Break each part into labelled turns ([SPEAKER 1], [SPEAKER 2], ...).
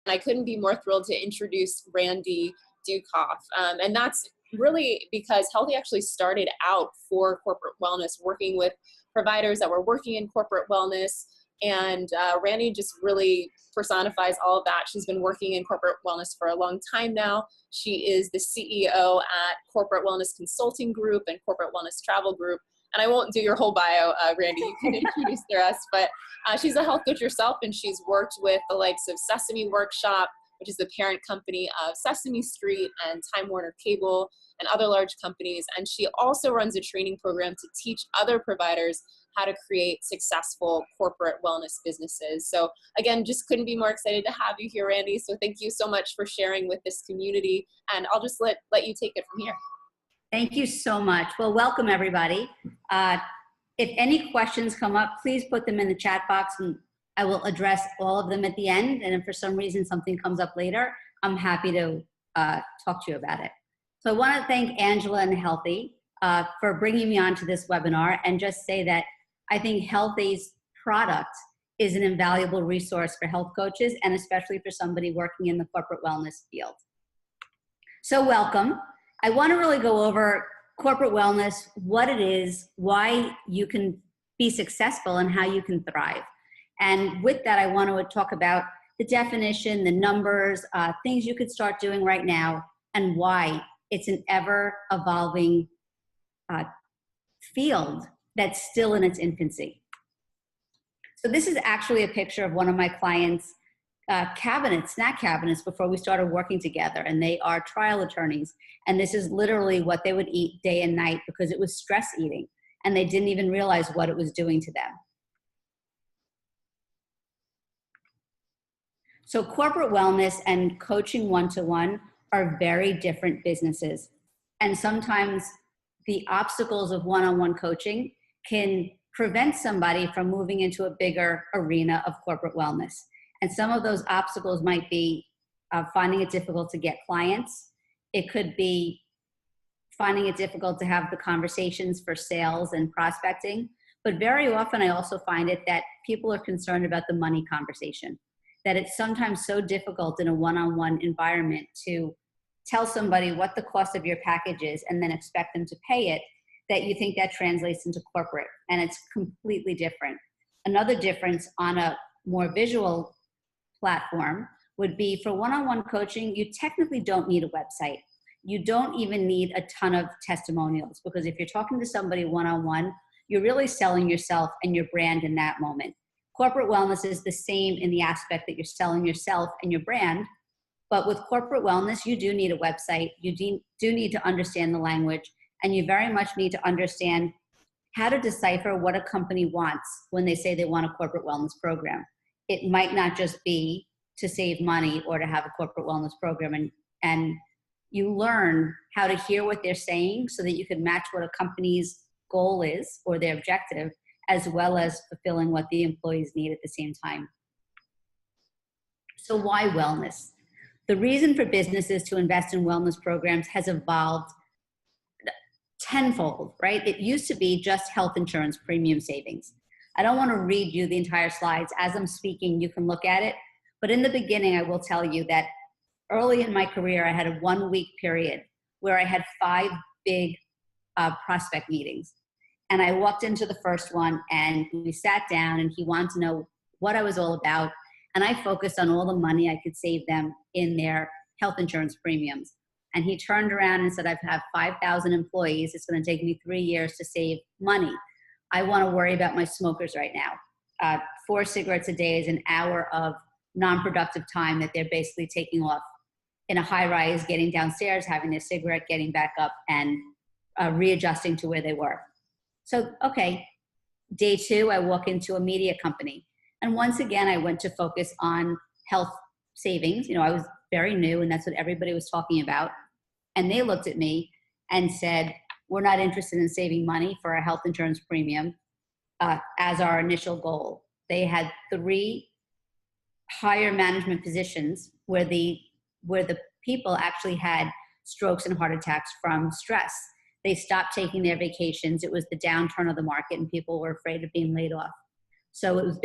[SPEAKER 1] I couldn't be more thrilled to introduce Randi Dukoff. And that's really because Healthie actually started out for corporate wellness, working with providers that were working in corporate wellness. And Randi just really personifies all of that. She's been working in corporate wellness for a long time now. She is the CEO at Corporate Wellness Consulting Group and Corporate Wellness Travel Group. And I won't do your whole bio, Randi, you can introduce the rest, but she's a health coach herself, and she's worked with the likes of Sesame Workshop, which is the parent company of Sesame Street and Time Warner Cable and other large companies. And she also runs a training program to teach other providers how to create successful corporate wellness businesses. So again, just couldn't be more excited to have you here, Randi. So thank you so much for sharing with this community. And I'll just let you take it from here.
[SPEAKER 2] Thank you so much. Well, welcome everybody. If any questions come up, please put them in the chat box and I will address all of them at the end. And if for some reason something comes up later, I'm happy to talk to you about it. So I want to thank Angela and Healthie for bringing me onto this webinar, and just say that I think Healthie's product is an invaluable resource for health coaches, and especially for somebody working in the corporate wellness field. So welcome. I want to really go over corporate wellness, what it is, why you can be successful, and how you can thrive. And with that, I want to talk about the definition, the numbers, things you could start doing right now, and why it's an ever-evolving field that's still in its infancy. So this is actually a picture of one of my clients' cabinets, snack cabinets, before we started working together, and they are trial attorneys. And this is literally what they would eat day and night because it was stress eating, and they didn't even realize what it was doing to them. So corporate wellness and coaching one-to-one are very different businesses. And sometimes the obstacles of one-on-one coaching can prevent somebody from moving into a bigger arena of corporate wellness. And some of those obstacles might be finding it difficult to get clients. It could be finding it difficult to have the conversations for sales and prospecting. But very often I also find it that people are concerned about the money conversation, that it's sometimes so difficult in a one-on-one environment to tell somebody what the cost of your package is and then expect them to pay it, that you think that translates into corporate, and it's completely different. Another difference on a more visual platform would be for one-on-one coaching, you technically don't need a website. You don't even need a ton of testimonials, because if you're talking to somebody one-on-one, you're really selling yourself and your brand in that moment. Corporate wellness is the same in the aspect that you're selling yourself and your brand, but with corporate wellness, you do need a website. You do need to understand the language, and you very much need to understand how to decipher what a company wants when they say they want a corporate wellness program. It might not just be to save money or to have a corporate wellness program, and you learn how to hear what they're saying so that you can match what a company's goal is or their objective, as well as fulfilling what the employees need at the same time. So why wellness? The reason for businesses to invest in wellness programs has evolved tenfold, right? It used to be just health insurance premium savings. I don't want to read you the entire slides. As I'm speaking, you can look at it. But in the beginning, I will tell you that early in my career, I had a 1-week period where I had 5 big prospect meetings. And I walked into the first one and we sat down and he wanted to know what I was all about. And I focused on all the money I could save them in their health insurance premiums. And he turned around and said, I have 5,000 employees. It's going to take me 3 years to save money. I want to worry about my smokers right now. 4 cigarettes a day is an hour of non-productive time that they're basically taking off in a high rise, getting downstairs, having their cigarette, getting back up, and readjusting to where they were. So, okay, day 2, I walk into a media company. And once again, I went to focus on health savings. You know, I was very new and that's what everybody was talking about. And they looked at me and said, we're not interested in saving money for a health insurance premium as our initial goal. They had 3 higher management positions where the people actually had strokes and heart attacks from stress. They stopped taking their vacations. It was the downturn of the market and people were afraid of being laid off. So it was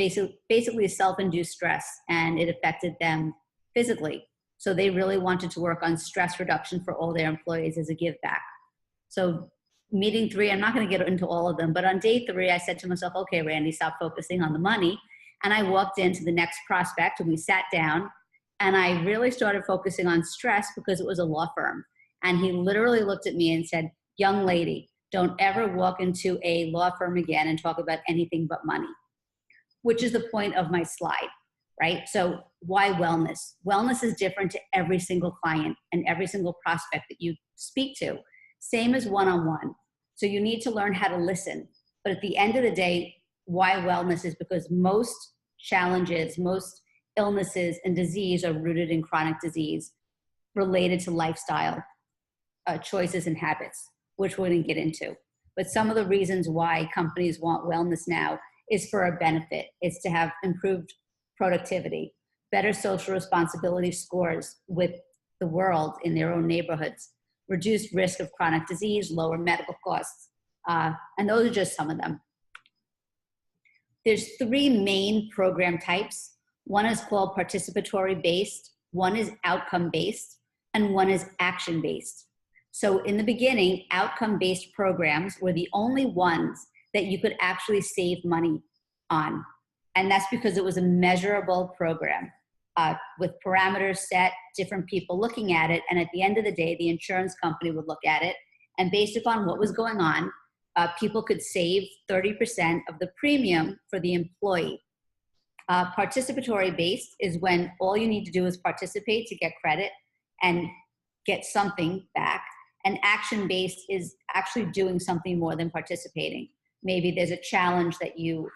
[SPEAKER 2] basically a self-induced stress, and it affected them physically. So they really wanted to work on stress reduction for all their employees as a give back. So meeting 3, I'm not going to get into all of them, but on day 3, I said to myself, okay, Randy, stop focusing on the money. And I walked into the next prospect and we sat down and I really started focusing on stress because it was a law firm. And he literally looked at me and said, young lady, don't ever walk into a law firm again and talk about anything but money, which is the point of my slide, right? So why wellness? Wellness is different to every single client and every single prospect that you speak to. Same as one-on-one. So you need to learn how to listen. But at the end of the day, why wellness is because most challenges, most illnesses and disease are rooted in chronic disease related to lifestyle choices and habits, which we didn't get into. But some of the reasons why companies want wellness now is for a benefit. It's to have improved productivity, better social responsibility scores with the world in their own neighborhoods, reduced risk of chronic disease, lower medical costs, and those are just some of them. There's 3 main program types. One is called participatory based, one is outcome based, and one is action based. So in the beginning, outcome based programs were the only ones that you could actually save money on. And that's because it was a measurable program with parameters set, different people looking at it. And at the end of the day, the insurance company would look at it. And based upon what was going on, people could save 30% of the premium for the employee. Participatory based is when all you need to do is participate to get credit and get something back. And action based is actually doing something more than participating. Maybe there's a challenge that you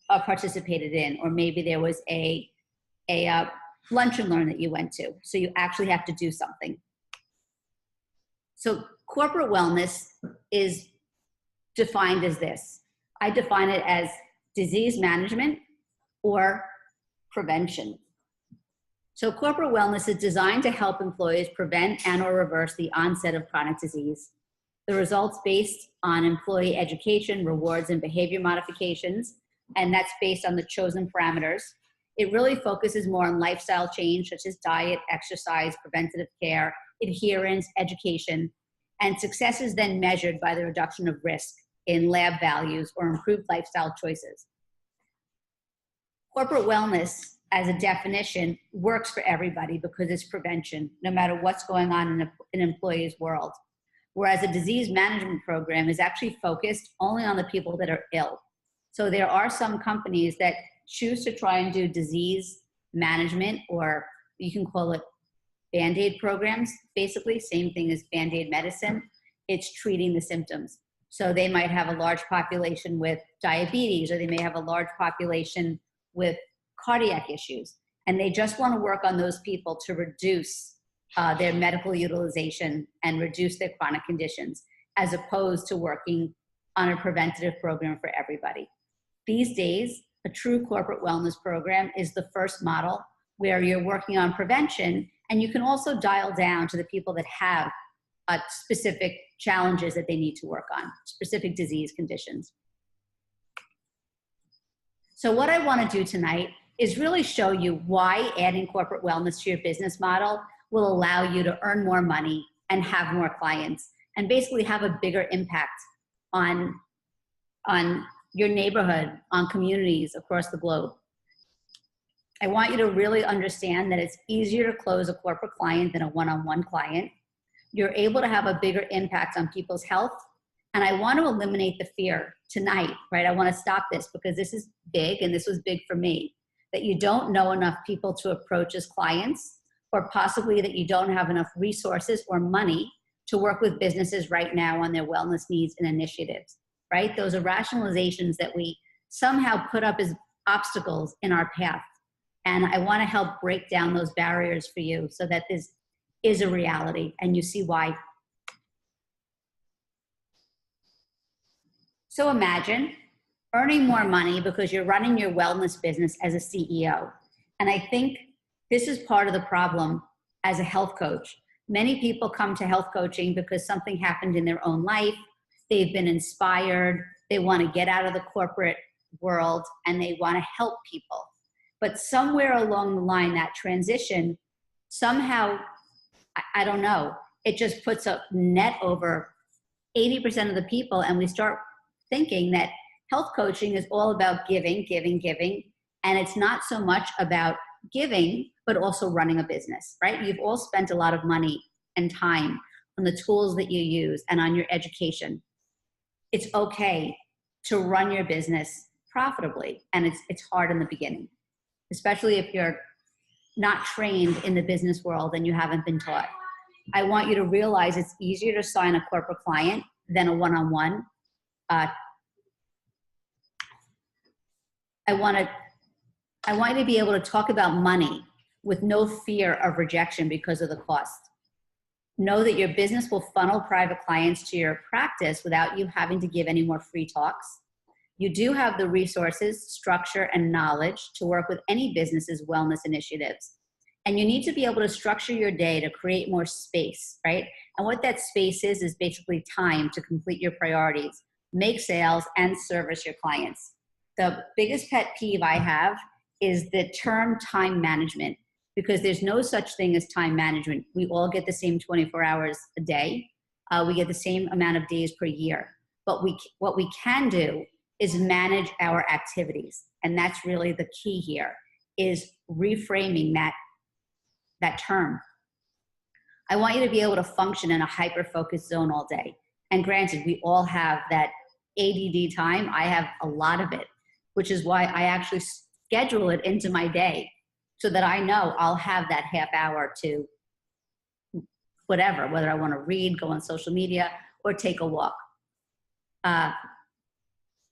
[SPEAKER 2] participated in, or maybe there was a lunch and learn that you went to. So you actually have to do something. So corporate wellness is defined as this. I define it as disease management or prevention. So corporate wellness is designed to help employees prevent and or reverse the onset of chronic disease. The results based on employee education, rewards, and behavior modifications, and that's based on the chosen parameters. It really focuses more on lifestyle change, such as diet, exercise, preventative care, adherence, education, and success is then measured by the reduction of risk in lab values or improved lifestyle choices. Corporate wellness, as a definition, works for everybody because it's prevention, no matter what's going on in an employee's world. Whereas a disease management program is actually focused only on the people that are ill. So there are some companies that choose to try and do disease management, or you can call it Band-Aid programs, basically, same thing as Band-Aid medicine. It's treating the symptoms. So they might have a large population with diabetes, or they may have a large population with cardiac issues, and they just want to work on those people to reduce their medical utilization and reduce their chronic conditions, as opposed to working on a preventative program for everybody. These days, a true corporate wellness program is the first model where you're working on prevention, and you can also dial down to the people that have specific challenges that they need to work on, specific disease conditions. So what I want to do tonight is really show you why adding corporate wellness to your business model will allow you to earn more money and have more clients and basically have a bigger impact on your neighborhood, on communities across the globe. I want you to really understand that it's easier to close a corporate client than a one-on-one client. You're able to have a bigger impact on people's health. And I want to eliminate the fear tonight, right? I want to stop this because this is big, and this was big for me, that you don't know enough people to approach as clients, or possibly that you don't have enough resources or money to work with businesses right now on their wellness needs and initiatives, right? Those are rationalizations that we somehow put up as obstacles in our path. And I want to help break down those barriers for you so that this is a reality and you see why. So imagine earning more money because you're running your wellness business as a CEO. And I think this is part of the problem as a health coach. Many people come to health coaching because something happened in their own life. They've been inspired. They want to get out of the corporate world and they want to help people. But somewhere along the line, that transition, somehow, I don't know, it just puts a net over 80% of the people, and we start thinking that health coaching is all about giving, giving, giving, and it's not so much about giving, but also running a business, right? You've all spent a lot of money and time on the tools that you use and on your education. It's okay to run your business profitably, and it's hard in the beginning, especially if you're not trained in the business world and you haven't been taught. I want you to realize it's easier to sign a corporate client than a one-on-one. I want you to be able to talk about money with no fear of rejection because of the cost. Know that your business will funnel private clients to your practice without you having to give any more free talks. You do have the resources, structure, and knowledge to work with any business's wellness initiatives. And you need to be able to structure your day to create more space, right? And what that space is basically time to complete your priorities, make sales, and service your clients. The biggest pet peeve I have is the term time management, because there's no such thing as time management. We all get the same 24 hours a day. We get the same amount of days per year. But what we can do is manage our activities. And that's really the key here, is reframing that term. I want you to be able to function in a hyper-focused zone all day. And granted, we all have that ADD time. I have a lot of it, which is why I actually schedule it into my day so that I know I'll have that half hour to whatever, whether I want to read, go on social media, or take a walk.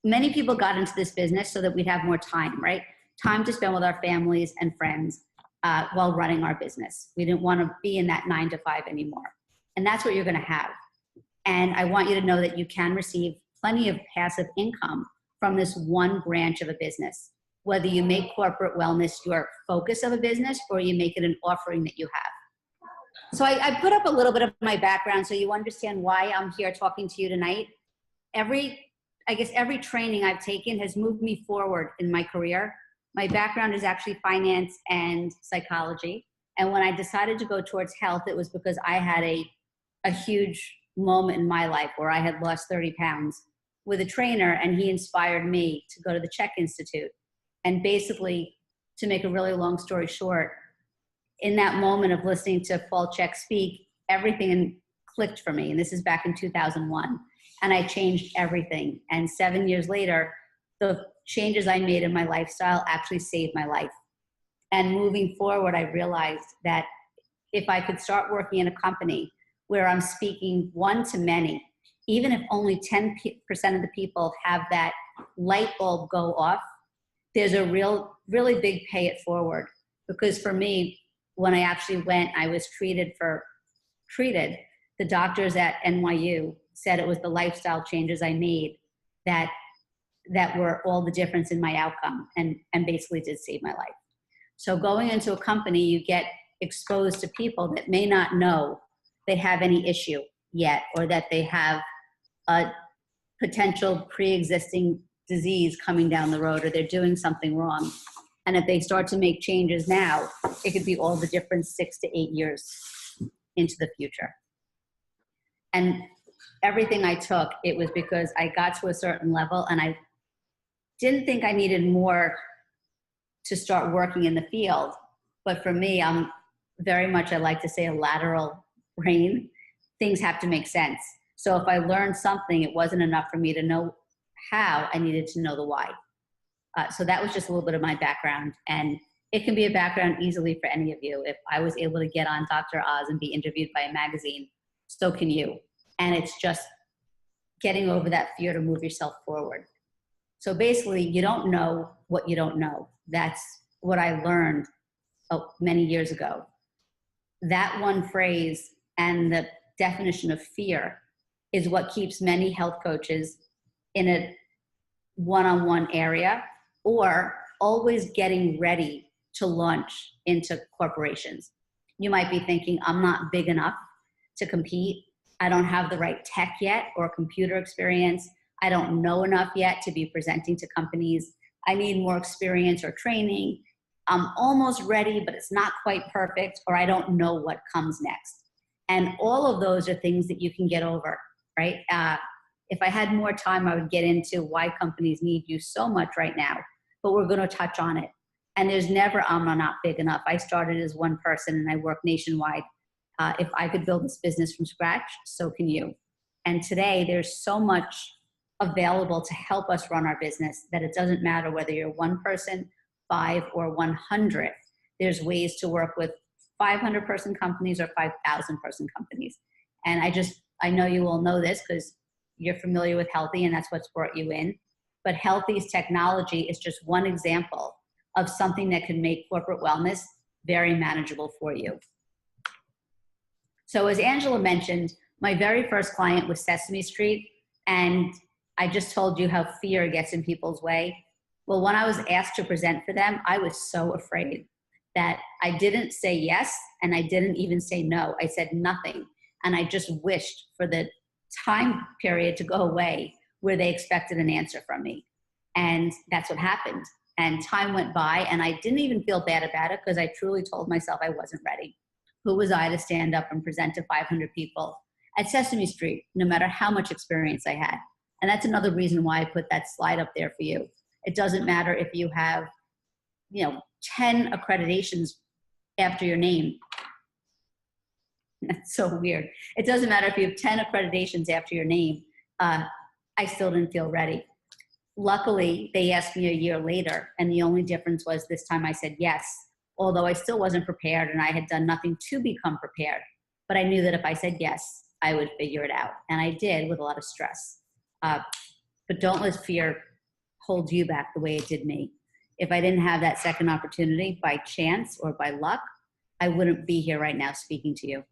[SPEAKER 2] Many people got into this business so that we'd have more time, right? Time to spend with our families and friends while running our business. We didn't want to be in that 9 to 5 anymore. And that's what you're going to have. And I want you to know that you can receive plenty of passive income from this one branch of a business, whether you make corporate wellness your focus of a business or you make it an offering that you have. So I put up a little bit of my background so you understand why I'm here talking to you tonight. Every training I've taken has moved me forward in my career. My background is actually finance and psychology. And when I decided to go towards health, it was because I had a huge moment in my life where I had lost 30 pounds with a trainer, and he inspired me to go to the Czech Institute. And basically, to make a really long story short, in that moment of listening to Paul Chek speak, everything clicked for me. And this is back in 2001. And I changed everything. And 7 years later, the changes I made in my lifestyle actually saved my life. And moving forward, I realized that if I could start working in a company where I'm speaking one to many, even if only 10% of the people have that light bulb go off, there's a really big pay it forward. Because for me, when I actually went, I was treated. The doctors at NYU said it was the lifestyle changes I made that were all the difference in my outcome and basically did save my life. So going into a company, you get exposed to people that may not know they have any issue yet, or that they have a potential pre-existing disease coming down the road, or they're doing something wrong. And if they start to make changes now, it could be all the difference 6 to 8 years into the future. And everything I took, it was because I got to a certain level and I didn't think I needed more to start working in the field. But for me, I'm very much, I like to say, a lateral brain. Things have to make sense. So if I learned something, it wasn't enough for me to know how. I needed to know the why. So that was just a little bit of my background. And it can be a background easily for any of you. If I was able to get on Dr. Oz and be interviewed by a magazine, so can you. And it's just getting over that fear to move yourself forward. So basically, you don't know what you don't know. That's what I learned many years ago. That one phrase and the definition of fear is what keeps many health coaches in a one-on-one area, or always getting ready to launch into corporations. You might be thinking, I'm not big enough to compete. I don't have the right tech yet or computer experience. I don't know enough yet to be presenting to companies. I need more experience or training. I'm almost ready, but it's not quite perfect, or I don't know what comes next. And all of those are things that you can get over, right? If I had more time, I would get into why companies need you so much right now, but we're going to touch on it. And there's never, I'm not big enough. I started as one person and I work nationwide. If I could build this business from scratch, so can you. And today there's so much available to help us run our business that it doesn't matter whether you're one person, 5 or 100. There's ways to work with 500 person companies or 5,000 person companies. And I know you all know this because you're familiar with Healthie and that's what's brought you in. But Healthie's technology is just one example of something that can make corporate wellness very manageable for you. So as Angela mentioned, my very first client was Sesame Street, and I just told you how fear gets in people's way. Well, when I was asked to present for them, I was so afraid that I didn't say yes, and I didn't even say no. I said nothing, and I just wished for the time period to go away where they expected an answer from me. And that's what happened. And time went by, and I didn't even feel bad about it because I truly told myself I wasn't ready. Who was I to stand up and present to 500 people at Sesame Street, no matter how much experience I had? And that's another reason why I put that slide up there for you. It doesn't matter if you have, 10 accreditations after your name. That's so weird. It doesn't matter if you have 10 accreditations after your name. I still didn't feel ready. Luckily, they asked me a year later, and the only difference was this time I said yes, although I still wasn't prepared and I had done nothing to become prepared. But I knew that if I said yes, I would figure it out. And I did with a lot of stress. But don't let fear hold you back the way it did me. If I didn't have that second opportunity by chance or by luck, I wouldn't be here right now speaking to you.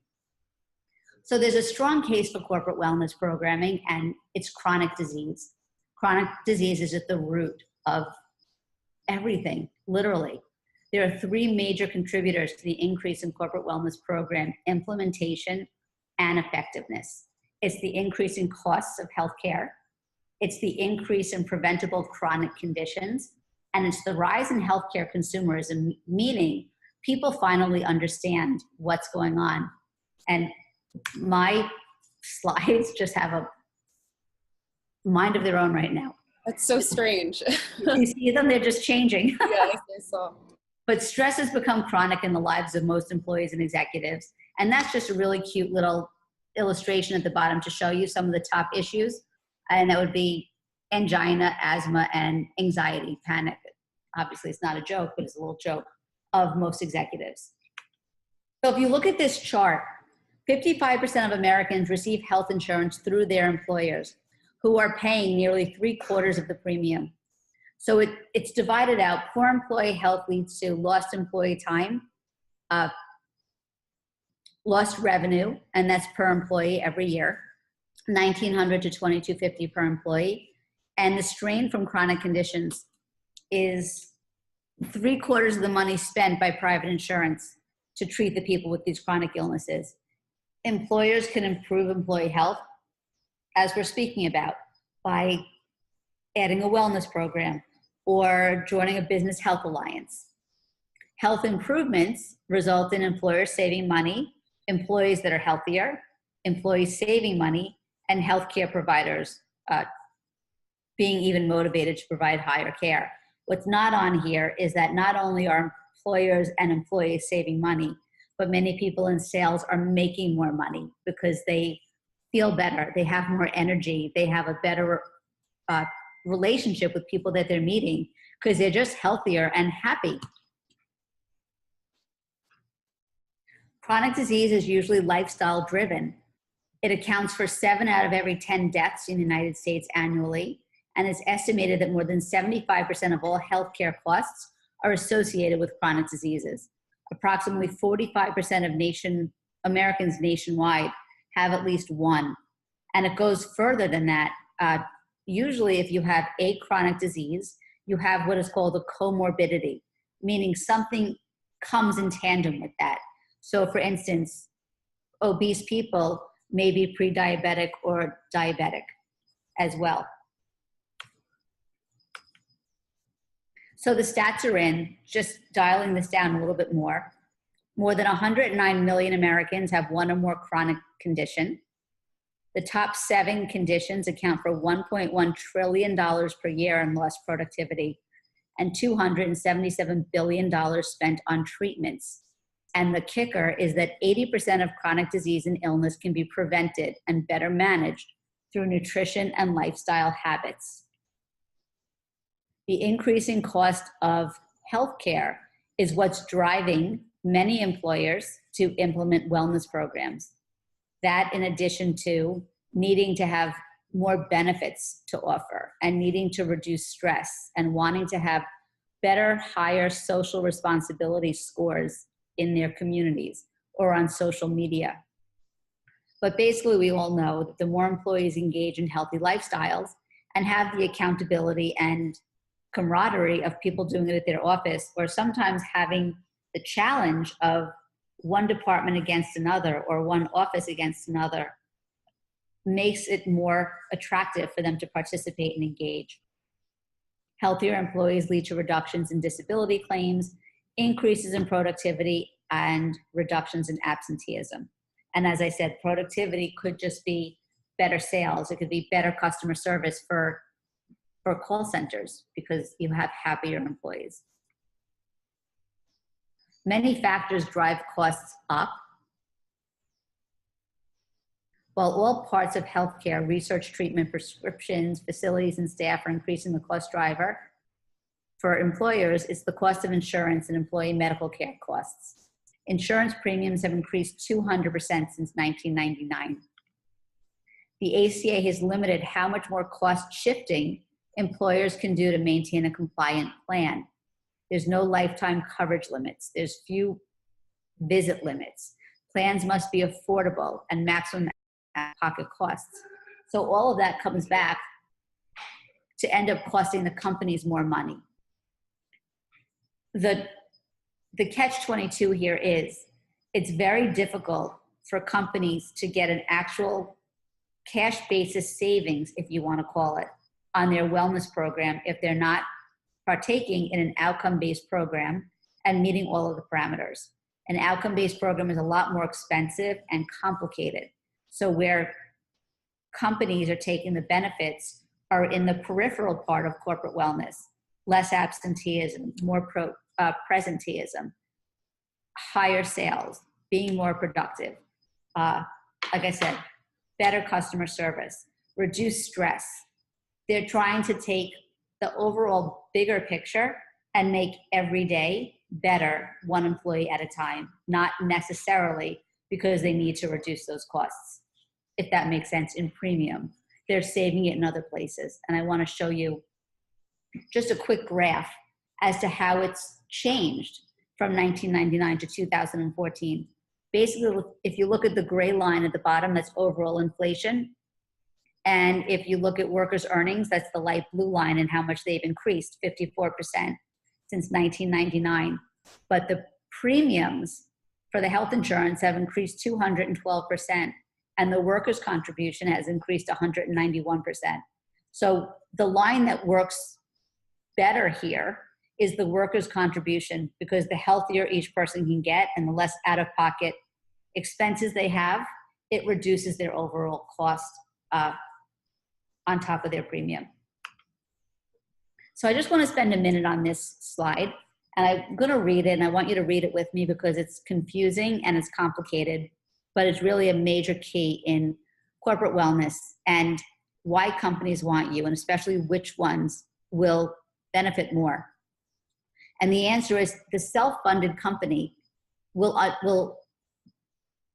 [SPEAKER 2] So there's a strong case for corporate wellness programming, and it's chronic disease. Chronic disease is at the root of everything, literally. There are 3 major contributors to the increase in corporate wellness program implementation and effectiveness. It's the increase in costs of healthcare. It's the increase in preventable chronic conditions. And it's the rise in healthcare consumerism, meaning people finally understand what's going on. And my slides just have a mind of their own right now.
[SPEAKER 1] That's so strange.
[SPEAKER 2] You see them, they're just changing.
[SPEAKER 1] Yes, I saw.
[SPEAKER 2] But stress has become chronic in the lives of most employees and executives. And that's just a really cute little illustration at the bottom to show you some of the top issues. And that would be angina, asthma, and anxiety, panic. Obviously, it's not a joke, but it's a little joke of most executives. So if you look at this chart, 55% of Americans receive health insurance through their employers, who are paying nearly 3/4 of the premium. So it's divided out. Poor employee health leads to lost employee time, lost revenue, and that's per employee every year, $1,900 to $2,250 per employee. And the strain from chronic conditions is 3/4 of the money spent by private insurance to treat the people with these chronic illnesses. Employers can improve employee health, as we're speaking about, by adding a wellness program or joining a business health alliance. Health improvements result in employers saving money, employees that are healthier, employees saving money, and healthcare providers being even motivated to provide higher care. What's not on here is that not only are employers and employees saving money, but many people in sales are making more money because they feel better, they have more energy, they have a better relationship with people that they're meeting because they're just healthier and happy. Chronic disease is usually lifestyle driven. It accounts for 7 out of every 10 deaths in the United States annually, and it's estimated that more than 75% of all healthcare costs are associated with chronic diseases. Approximately 45% of Americans nationwide have at least one. And it goes further than that. Usually if you have a chronic disease, you have what is called a comorbidity, meaning something comes in tandem with that. So for instance, obese people may be pre-diabetic or diabetic as well. So the stats are in, just dialing this down a little bit more. More than 109 million Americans have one or more chronic condition. The top 7 conditions account for $1.1 trillion per year in lost productivity and $277 billion spent on treatments. And the kicker is that 80% of chronic disease and illness can be prevented and better managed through nutrition and lifestyle habits. The increasing cost of healthcare is what's driving many employers to implement wellness programs. That, in addition to needing to have more benefits to offer and needing to reduce stress and wanting to have better, higher social responsibility scores in their communities or on social media. But basically, we all know that the more employees engage in healthy lifestyles and have the accountability and camaraderie of people doing it at their office, or sometimes having the challenge of one department against another or one office against another, makes it more attractive for them to participate and engage. Healthier employees lead to reductions in disability claims, increases in productivity, and reductions in absenteeism. And as I said, productivity could just be better sales. It could be better customer service for call centers because you have happier employees. Many factors drive costs up. While all parts of healthcare, research, treatment, prescriptions, facilities, and staff are increasing the cost driver, for employers, it's the cost of insurance and employee medical care costs. Insurance premiums have increased 200% since 1999. The ACA has limited how much more cost shifting employers can do to maintain a compliant plan. There's no lifetime coverage limits. There's few visit limits. Plans must be affordable and maximum out-of-pocket costs. So all of that comes back to end up costing the companies more money. The catch-22 here is it's very difficult for companies to get an actual cash basis savings, if you want to call it, on their wellness program if they're not partaking in an outcome-based program and meeting all of the parameters. An outcome-based program is a lot more expensive and complicated. So where companies are taking the benefits are in the peripheral part of corporate wellness, less absenteeism, more presenteeism, higher sales, being more productive. Like I said, better customer service, reduce stress. They're trying to take the overall bigger picture and make every day better one employee at a time, not necessarily because they need to reduce those costs, if that makes sense, in premium. They're saving it in other places. And I want to show you just a quick graph as to how it's changed from 1999 to 2014. Basically, if you look at the gray line at the bottom, that's overall inflation. And if you look at workers' earnings, that's the light blue line and how much they've increased, 54% since 1999. But the premiums for the health insurance have increased 212%, and the workers' contribution has increased 191%. So the line that works better here is the workers' contribution, because the healthier each person can get and the less out-of-pocket expenses they have, it reduces their overall cost on top of their premium. So I just want to spend a minute on this slide, and I'm going to read it, and I want you to read it with me because it's confusing and it's complicated, but it's really a major key in corporate wellness and why companies want you, and especially which ones will benefit more. And the answer is the self-funded company will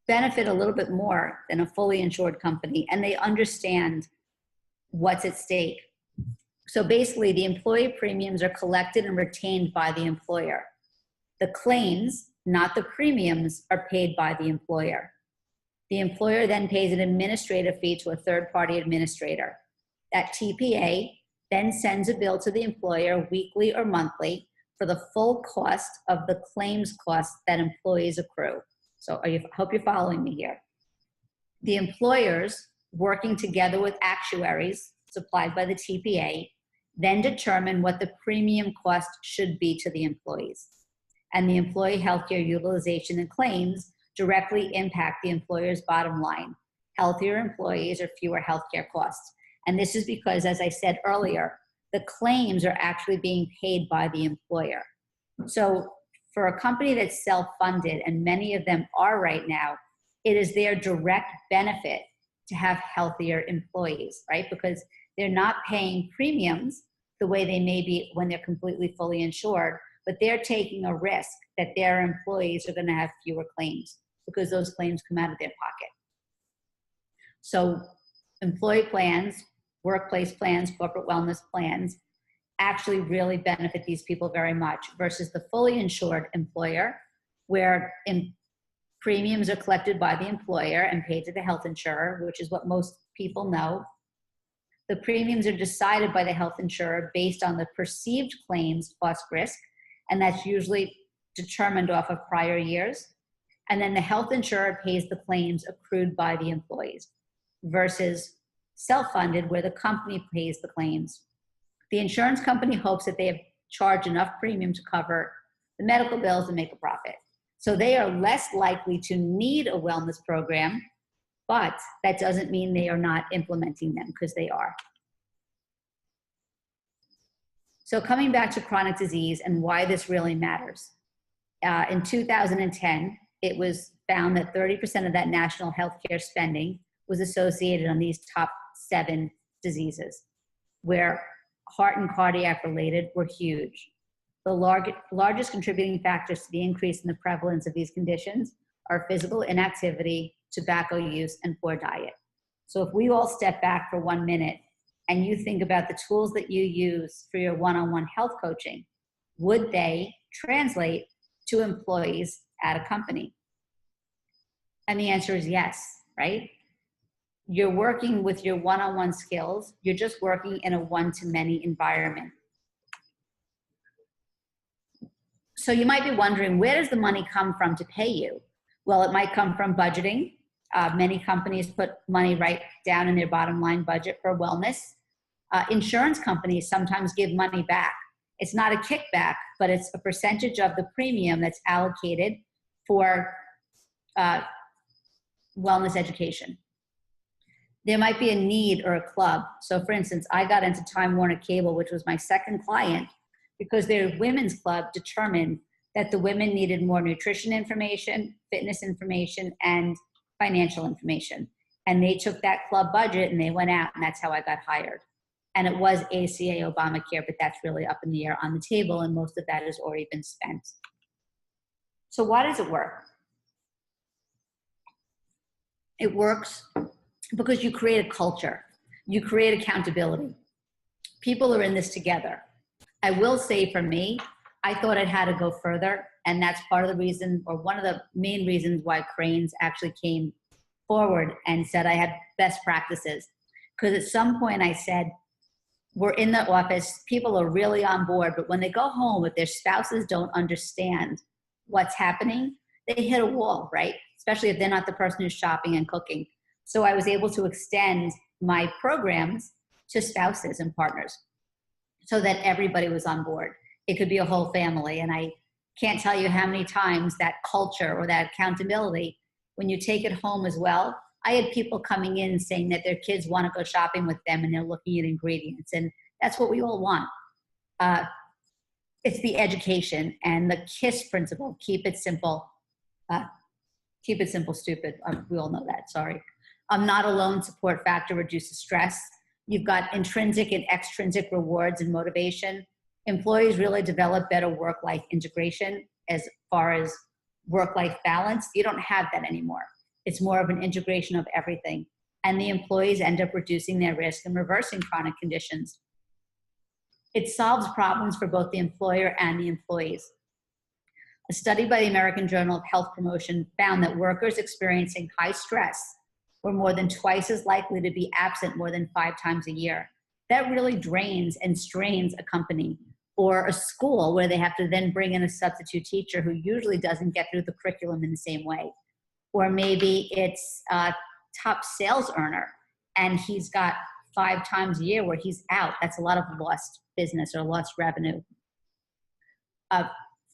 [SPEAKER 2] benefit a little bit more than a fully insured company, and they understand what's at stake. So basically, the employee premiums are collected and retained by the employer. The claims, not the premiums, are paid by the employer. The employer then pays an administrative fee to a third-party administrator. That TPA then sends a bill to the employer weekly or monthly for the full cost of the claims costs that employees accrue. So hope you're following me here. The employers, working together with actuaries supplied by the TPA, then determine what the premium cost should be to the employees. And the employee healthcare utilization and claims directly impact the employer's bottom line. Healthier employees or fewer healthcare costs. And this is because, as I said earlier, the claims are actually being paid by the employer. So for a company that's self-funded, and many of them are right now, it is their direct benefit to have healthier employees, right? Because they're not paying premiums the way they may be when they're completely fully insured, but they're taking a risk that their employees are going to have fewer claims because those claims come out of their pocket. So employee plans, workplace plans, corporate wellness plans actually really benefit these people very much versus the fully insured employer, where premiums are collected by the employer and paid to the health insurer, which is what most people know. The premiums are decided by the health insurer based on the perceived claims cost risk, and that's usually determined off of prior years. And then the health insurer pays the claims accrued by the employees versus self-funded, where the company pays the claims. The insurance company hopes that they have charged enough premium to cover the medical bills and make a profit. So they are less likely to need a wellness program, but that doesn't mean they are not implementing them, because they are. So coming back to chronic disease and why this really matters. In 2010, it was found that 30% of that national healthcare spending was associated on these top 7 diseases, where heart and cardiac related were huge. The largest contributing factors to the increase in the prevalence of these conditions are physical inactivity, tobacco use, and poor diet. So if we all step back for 1 minute and you think about the tools that you use for your one-on-one health coaching, would they translate to employees at a company? And the answer is yes, right? You're working with your one-on-one skills. You're just working in a one-to-many environment. So you might be wondering, where does the money come from to pay you? Well, it might come from budgeting. Many companies put money right down in their bottom line budget for wellness. Insurance companies sometimes give money back. It's not a kickback, but it's a percentage of the premium that's allocated for wellness education. There might be a need or a club. So for instance, I got into Time Warner Cable, which was my second client, because their women's club determined that the women needed more nutrition information, fitness information, and financial information. And they took that club budget and they went out, and that's how I got hired. And it was ACA Obamacare, but that's really up in the air on the table, and most of that has already been spent. So why does it work? It works because you create a culture. You create accountability. People are in this together. I will say for me, I thought I'd had to go further, and that's part of the reason, or one of the main reasons why Cranes actually came forward and said I had best practices. Because at some point I said, we're in the office, people are really on board, but when they go home, if their spouses don't understand what's happening, they hit a wall, right? Especially if they're not the person who's shopping and cooking. So I was able to extend my programs to spouses and partners so that everybody was on board. It could be a whole family. And I can't tell you how many times that culture or that accountability, when you take it home as well, I had people coming in saying that their kids want to go shopping with them and they're looking at ingredients. And that's what we all want. It's the education and the KISS principle, keep it simple. Keep it simple, stupid. We all know that, sorry. Not alone support factor reduces stress. You've got intrinsic and extrinsic rewards and motivation. Employees really develop better work-life integration as far as work-life balance. You don't have that anymore. It's more of an integration of everything. And the employees end up reducing their risk and reversing chronic conditions. It solves problems for both the employer and the employees. A study by the American Journal of Health Promotion found that workers experiencing high stress were more than twice as likely to be absent more than 5 times a year. That really drains and strains a company or a school where they have to then bring in a substitute teacher who usually doesn't get through the curriculum in the same way. Or maybe it's a top sales earner and he's got 5 times a year where he's out. That's a lot of lost business or lost revenue.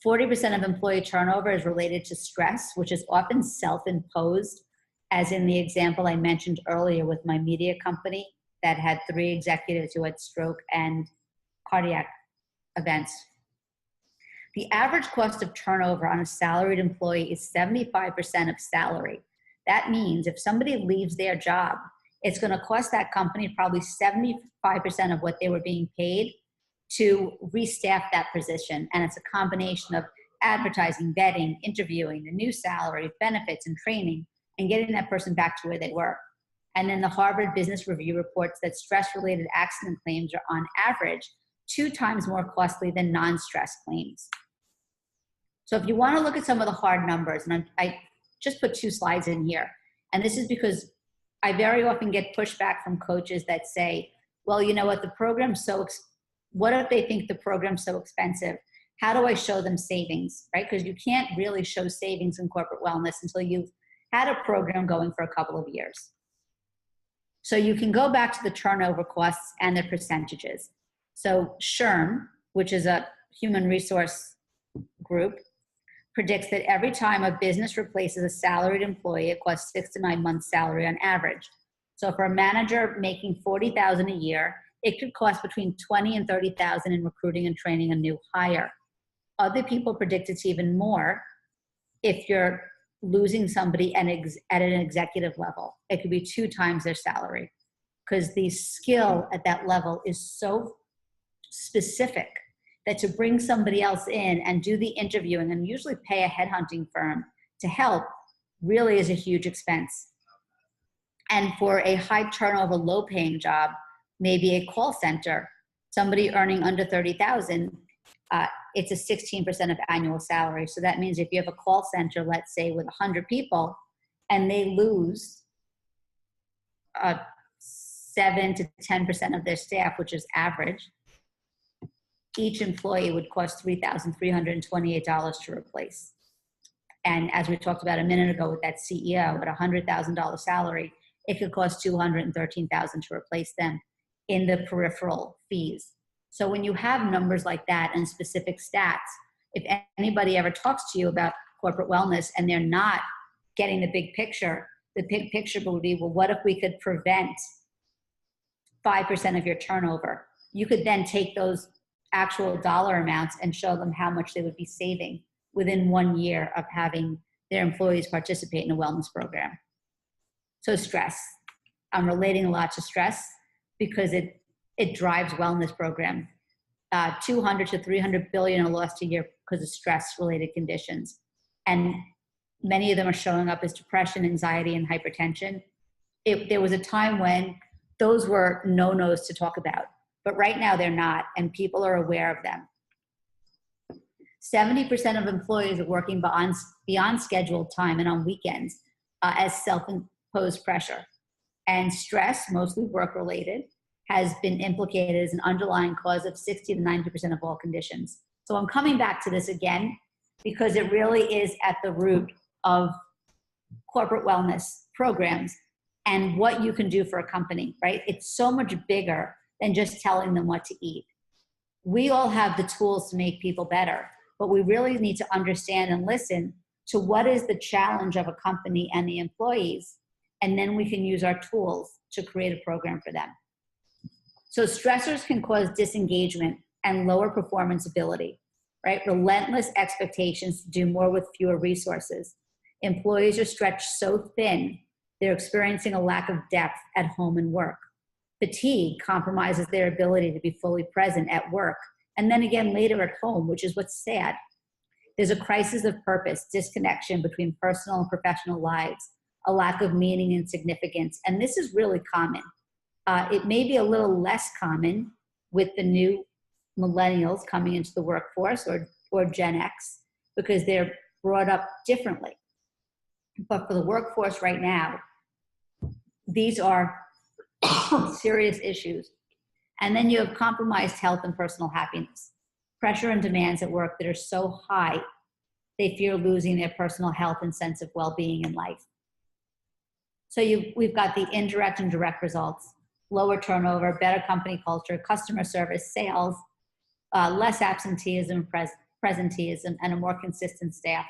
[SPEAKER 2] 40% of employee turnover is related to stress, which is often self-imposed, as in the example I mentioned earlier with my media company that had 3 executives who had stroke and cardiac events. The average cost of turnover on a salaried employee is 75% of salary. That means if somebody leaves their job, it's going to cost that company probably 75% of what they were being paid to restaff that position. And it's a combination of advertising, vetting, interviewing, the new salary, benefits, and training, and getting that person back to where they were. And then the Harvard Business Review reports that stress-related accident claims are on average 2 times more costly than non-stress claims. So if you want to look at some of the hard numbers, and I just put 2 slides in here, and this is because I very often get pushback from coaches that say, well, you know what, the program's so, what if they think the program's so expensive? How do I show them savings, right? Because you can't really show savings in corporate wellness until you've had a program going for a couple of years. So you can go back to the turnover costs and the percentages. So SHRM, which is a human resource group, predicts that every time a business replaces a salaried employee, it costs 6 to 9 months' salary on average. So for a manager making $40,000 a year, it could cost between $20,000 and $30,000 in recruiting and training a new hire. Other people predict it's even more if you're losing somebody at an executive level. It could be 2 times their salary, because the skill at that level is so specific that to bring somebody else in and do the interviewing and usually pay a headhunting firm to help really is a huge expense. And for a high turnover, low paying job, maybe a call center, somebody earning under 30,000, it's a 16% of annual salary. So that means if you have a call center, let's say with 100 people, and they lose 7 to 10% of their staff, which is average, each employee would cost $3,328 to replace. And as we talked about a minute ago with that CEO at a $100,000 salary, it could cost $213,000 to replace them in the peripheral fees. So when you have numbers like that and specific stats, if anybody ever talks to you about corporate wellness and they're not getting the big picture would be, well, what if we could prevent 5% of your turnover? You could then take those actual dollar amounts and show them how much they would be saving within 1 year of having their employees participate in a wellness program. So stress. I'm relating a lot to stress because it drives wellness program. 200 to 300 billion are lost a year because of stress-related conditions. And many of them are showing up as depression, anxiety, and hypertension. There was a time when those were no-nos to talk about, but right now they're not, and people are aware of them. 70% of employees are working beyond scheduled time and on weekends as self-imposed pressure. And stress, mostly work-related, has been implicated as an underlying cause of 60 to 90% of all conditions. So I'm coming back to this again because it really is at the root of corporate wellness programs and what you can do for a company, right? It's so much bigger than just telling them what to eat. We all have the tools to make people better, but we really need to understand and listen to what is the challenge of a company and the employees, and then we can use our tools to create a program for them. So stressors can cause disengagement and lower performance ability, right? Relentless expectations to do more with fewer resources. Employees are stretched so thin, they're experiencing a lack of depth at home and work. Fatigue compromises their ability to be fully present at work, and then again later at home, which is what's sad. There's a crisis of purpose, disconnection between personal and professional lives, a lack of meaning and significance, and this is really common. It may be a little less common with the new millennials coming into the workforce or Gen X because they're brought up differently. But for the workforce right now, these are serious issues. And then you have compromised health and personal happiness, pressure and demands at work that are so high, they fear losing their personal health and sense of well-being in life. So we've got the indirect and direct results. lower turnover, better company culture, customer service, sales, less absenteeism, presenteeism, and a more consistent staff,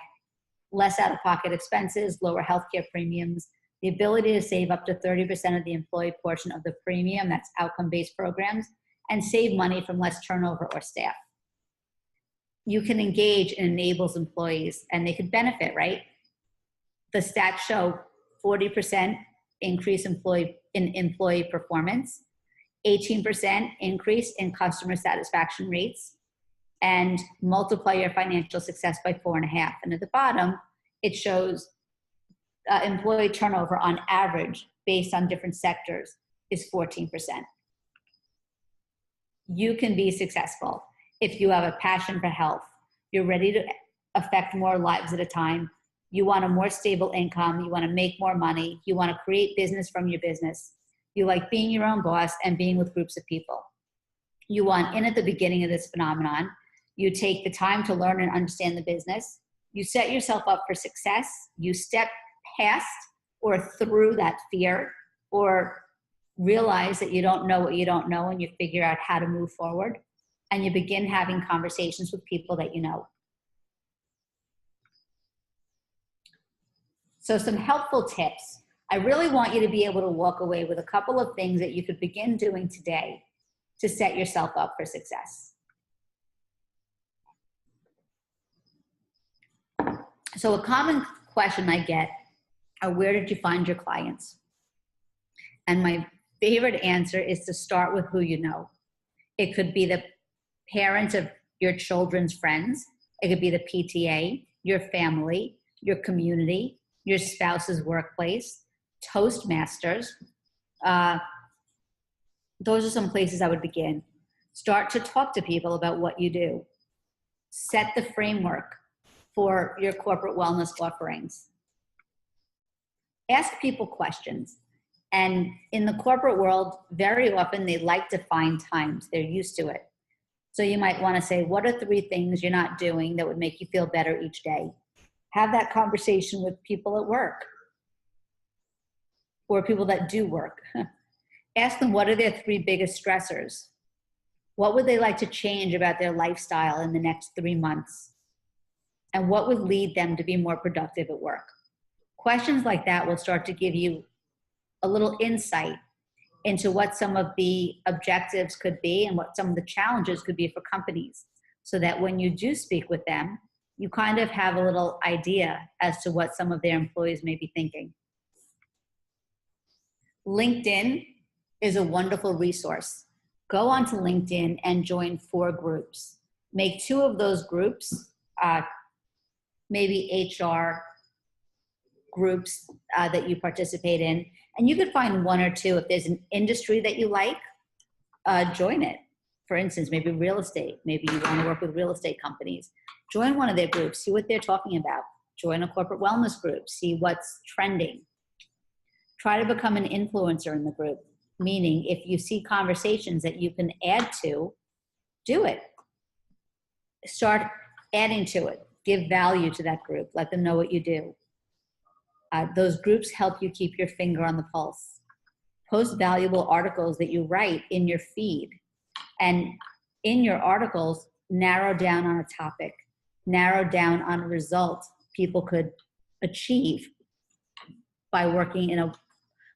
[SPEAKER 2] less out-of-pocket expenses, lower healthcare premiums, the ability to save up to 30% of the employee portion of the premium, that's outcome-based programs, and save money from less turnover or staff. You can engage and enables employees, and they could benefit, right? The stats show 40% increase in employee performance, 18% increase in customer satisfaction rates, and multiply your financial success by 4.5. And at the bottom, it shows employee turnover on average based on different sectors is 14%. You can be successful if you have a passion for health, you're ready to affect more lives at a time, you want a more stable income, you want to make more money, you want to create business from your business, you like being your own boss and being with groups of people. You want in at the beginning of this phenomenon, you take the time to learn and understand the business, you set yourself up for success, you step past or through that fear or realize that you don't know what you don't know and you figure out how to move forward, and you begin having conversations with people that you know. So some helpful tips. I really want you to be able to walk away with a couple of things that you could begin doing today to set yourself up for success. So a common question I get are, where did you find your clients? And my favorite answer is to start with who you know. It could be the parents of your children's friends. It could be the PTA, your family, your community, your spouse's workplace, Toastmasters. Those are some places I would begin. Start to talk to people about what you do. Set the framework for your corporate wellness offerings. Ask people questions. And in the corporate world, very often they like to find times. They're used to it. So you might want to say, what are 3 things you're not doing that would make you feel better each day? Have that conversation with people at work or people that do work. Ask them, what are their 3 biggest stressors? What would they like to change about their lifestyle in the next 3 months? And what would lead them to be more productive at work? Questions like that will start to give you a little insight into what some of the objectives could be and what some of the challenges could be for companies, so that when you do speak with them, you kind of have a little idea as to what some of their employees may be thinking. LinkedIn is a wonderful resource. Go onto LinkedIn and join 4 groups. Make 2 of those groups, maybe HR groups that you participate in. And you could find 1 or 2. If there's an industry that you like, join it. For instance, maybe real estate. Maybe you want to work with real estate companies. Join one of their groups, see what they're talking about. Join a corporate wellness group, see what's trending. Try to become an influencer in the group, meaning if you see conversations that you can add to, do it. Start adding to it. Give value to that group. Let them know what you do. Those groups help you keep your finger on the pulse. Post valuable articles that you write in your feed. And in your articles, narrow down on a topic. Narrow down on a result people could achieve by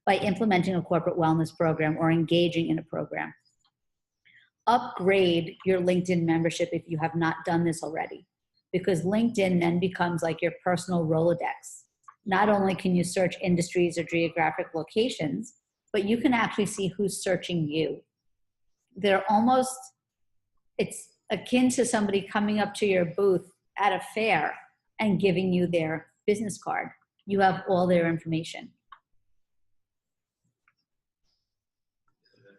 [SPEAKER 2] by implementing a corporate wellness program or engaging in a program. Upgrade your LinkedIn membership if you have not done this already, because LinkedIn then becomes like your personal Rolodex. Not only can you search industries or geographic locations, but you can actually see who's searching you. It's akin to somebody coming up to your booth at a fair and giving you their business card. You have all their information.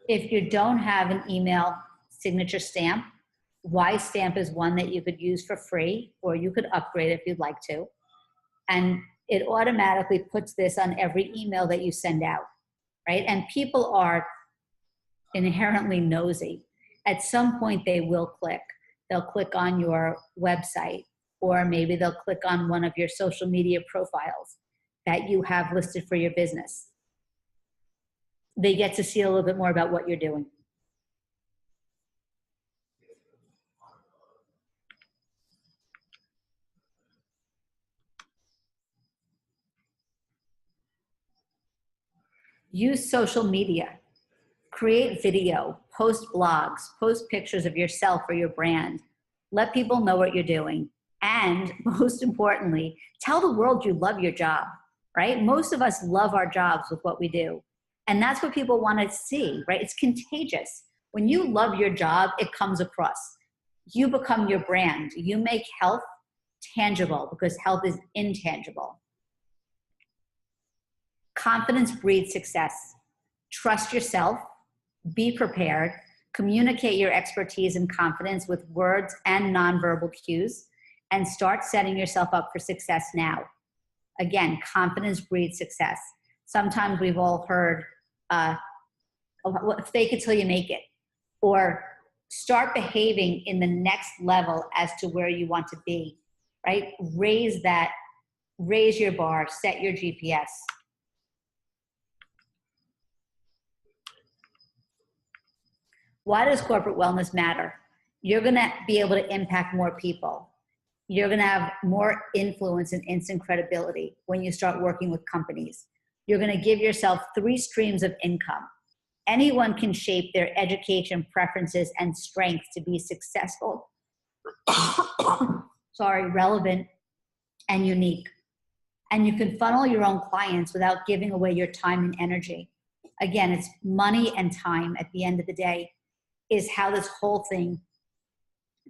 [SPEAKER 2] If you don't have an email signature stamp, Y-Stamp is one that you could use for free, or you could upgrade if you'd like to. And it automatically puts this on every email that you send out, right? And people are inherently nosy. At some point they will click. They'll click on your website, or maybe they'll click on one of your social media profiles that you have listed for your business. they get to see a little bit more about what you're doing. Use social media. Create video, post blogs, post pictures of yourself or your brand. Let people know what you're doing. And most importantly, tell the world you love your job, right? Most of us love our jobs with what we do. And that's what people want to see, right? It's contagious. When you love your job, it comes across. You become your brand. You make health tangible because health is intangible. Confidence breeds success. Trust yourself. Be prepared. Communicate your expertise and confidence with words and nonverbal cues, and start setting yourself up for success now. Again, confidence breeds success. Sometimes we've all heard, fake it till you make it, or start behaving in the next level as to where you want to be, right? Raise your bar, set your GPS. Why does corporate wellness matter? You're gonna be able to impact more people. You're gonna have more influence and instant credibility when you start working with companies. You're gonna give yourself 3 streams of income. Anyone can shape their education, preferences, and strengths to be successful, relevant, and unique. And you can funnel your own clients without giving away your time and energy. Again, it's money and time at the end of the day is how this whole thing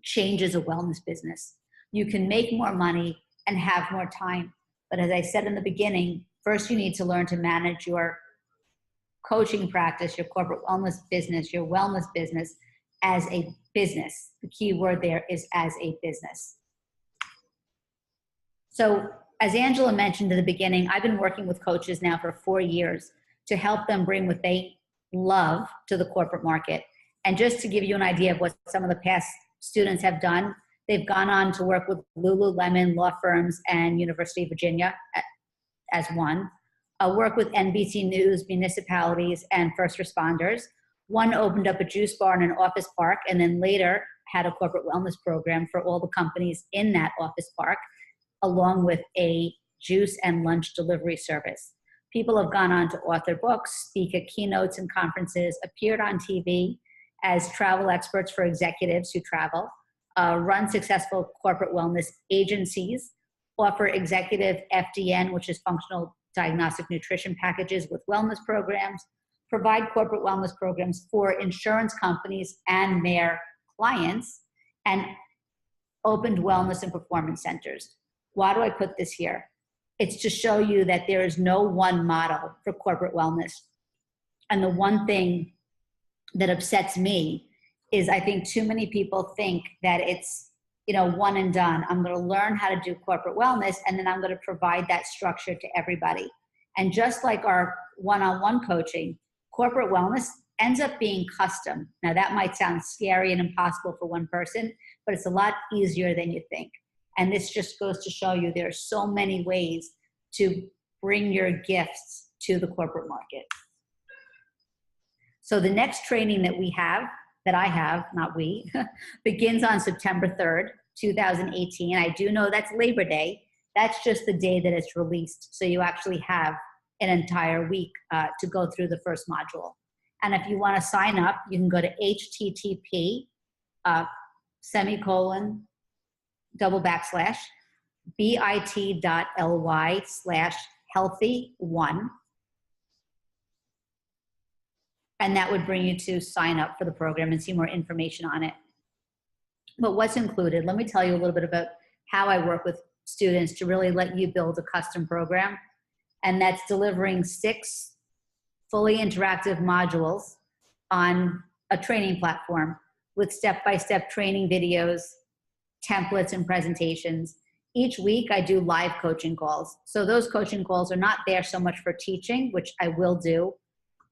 [SPEAKER 2] changes a wellness business. You can make more money and have more time. But as I said in the beginning, first you need to learn to manage your coaching practice, your corporate wellness business, your wellness business as a business. The key word there is as a business. So as Angela mentioned at the beginning, I've been working with coaches now for 4 years to help them bring what they love to the corporate market. And just to give you an idea of what some of the past students have done, they've gone on to work with Lululemon, law firms, and University of Virginia as one. Work with NBC News, municipalities, and first responders. One opened up a juice bar in an office park, and then later had a corporate wellness program for all the companies in that office park, along with a juice and lunch delivery service. People have gone on to author books, speak at keynotes and conferences, appeared on TV as travel experts for executives who travel, run successful corporate wellness agencies, offer executive FDN, which is functional diagnostic nutrition packages with wellness programs, provide corporate wellness programs for insurance companies and their clients, and opened wellness and performance centers. Why do I put this here? It's to show you that there is no one model for corporate wellness. And the one thing that upsets me is I think too many people think that it's, one and done. I'm going to learn how to do corporate wellness, and then I'm going to provide that structure to everybody. And just like our one-on-one coaching, corporate wellness ends up being custom. Now that might sound scary and impossible for one person, but it's a lot easier than you think. And this just goes to show you there are so many ways to bring your gifts to the corporate market. So the next training that I have, not we, begins on September 3rd, 2018. I do know that's Labor Day. That's just the day that it's released. So you actually have an entire week to go through the first module. And if you want to sign up, you can go to http://bit.ly/healthy1. And that would bring you to sign up for the program and see more information on it. But what's included? Let me tell you a little bit about how I work with students to really let you build a custom program. And that's delivering 6 fully interactive modules on a training platform with step-by-step training videos, templates, and presentations. Each week I do live coaching calls. So those coaching calls are not there so much for teaching, which I will do,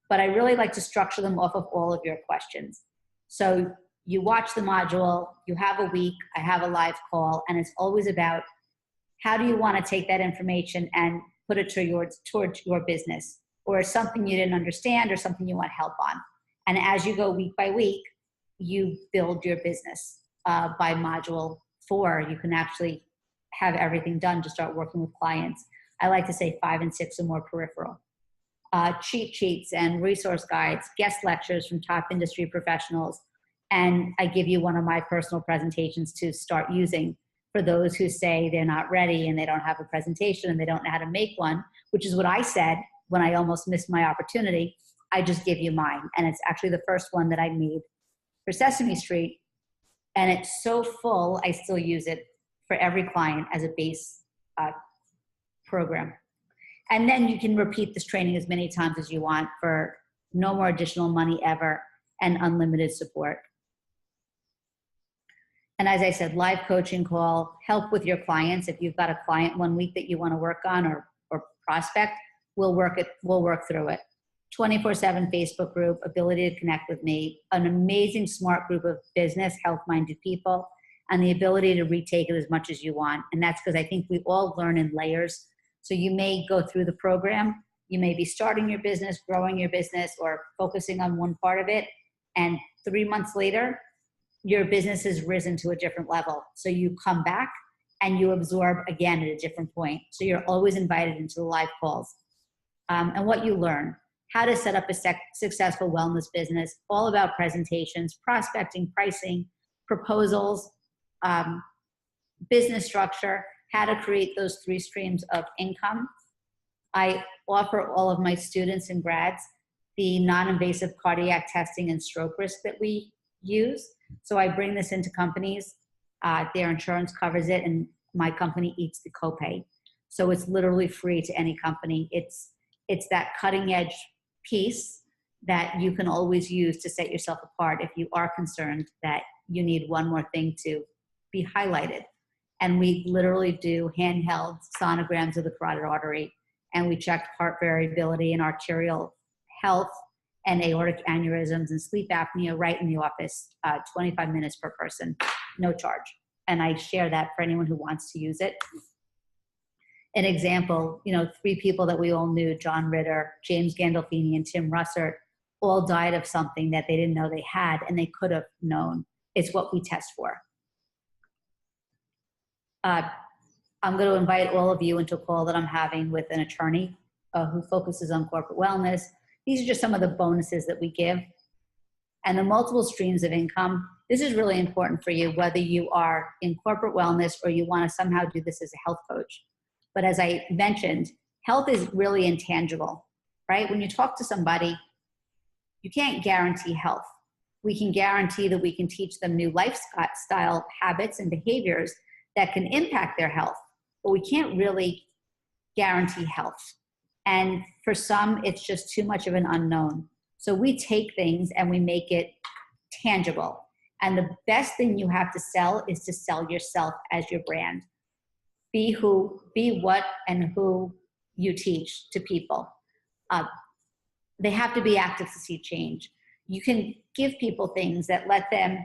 [SPEAKER 2] but I really like to structure them off of all of your questions. So you watch the module, you have a week, I have a live call, and it's always about how do you want to take that information and put it towards your business? or something you didn't understand or something you want help on. And as you go week by week, you build your business. By module 4, you can actually have everything done to start working with clients. I like to say 5 and 6 are more peripheral. Cheat sheets and resource guides, guest lectures from top industry professionals. And I give you one of my personal presentations to start using for those who say they're not ready and they don't have a presentation and they don't know how to make one, which is what I said when I almost missed my opportunity. I just give you mine. And it's actually the first one that I made for Sesame Street. And it's so full, I still use it for every client as a base program. And then you can repeat this training as many times as you want for no more additional money ever and unlimited support. And as I said, live coaching call, help with your clients. If you've got a client one week that you want to work on or prospect, we'll work through it. 24/7 Facebook group, ability to connect with me, an amazing smart group of business, health-minded people, and the ability to retake it as much as you want. And that's because I think we all learn in layers. So you may go through the program, you may be starting your business, growing your business, or focusing on one part of it. And 3 months later, your business has risen to a different level. So you come back and you absorb again at a different point. So you're always invited into the live calls. And what you learn, how to set up a successful wellness business, all about presentations, prospecting, pricing, proposals, business structure, how to create those 3 streams of income. I offer all of my students and grads the non-invasive cardiac testing and stroke risk that we use. So I bring this into companies, their insurance covers it, and my company eats the copay. So it's literally free to any company. It's that cutting edge piece that you can always use to set yourself apart if you are concerned that you need one more thing to be highlighted. And we literally do handheld sonograms of the carotid artery, and we check heart variability and arterial health and aortic aneurysms and sleep apnea right in the office, 25 minutes per person, no charge. And I share that for anyone who wants to use it. An example, 3 people that we all knew, John Ritter, James Gandolfini, and Tim Russert, all died of something that they didn't know they had and they could have known. It's what we test for. I'm going to invite all of you into a call that I'm having with an attorney who focuses on corporate wellness. These are just some of the bonuses that we give. And the multiple streams of income, this is really important for you, whether you are in corporate wellness or you want to somehow do this as a health coach. But as I mentioned, health is really intangible, right? When you talk to somebody, you can't guarantee health. We can guarantee that we can teach them new lifestyle habits and behaviors that can impact their health, but we can't really guarantee health. And for some, it's just too much of an unknown. So we take things and we make it tangible. And the best thing you have to sell is to sell yourself as your brand. Be what and who you teach to people. They have to be active to see change. You can give people things that let them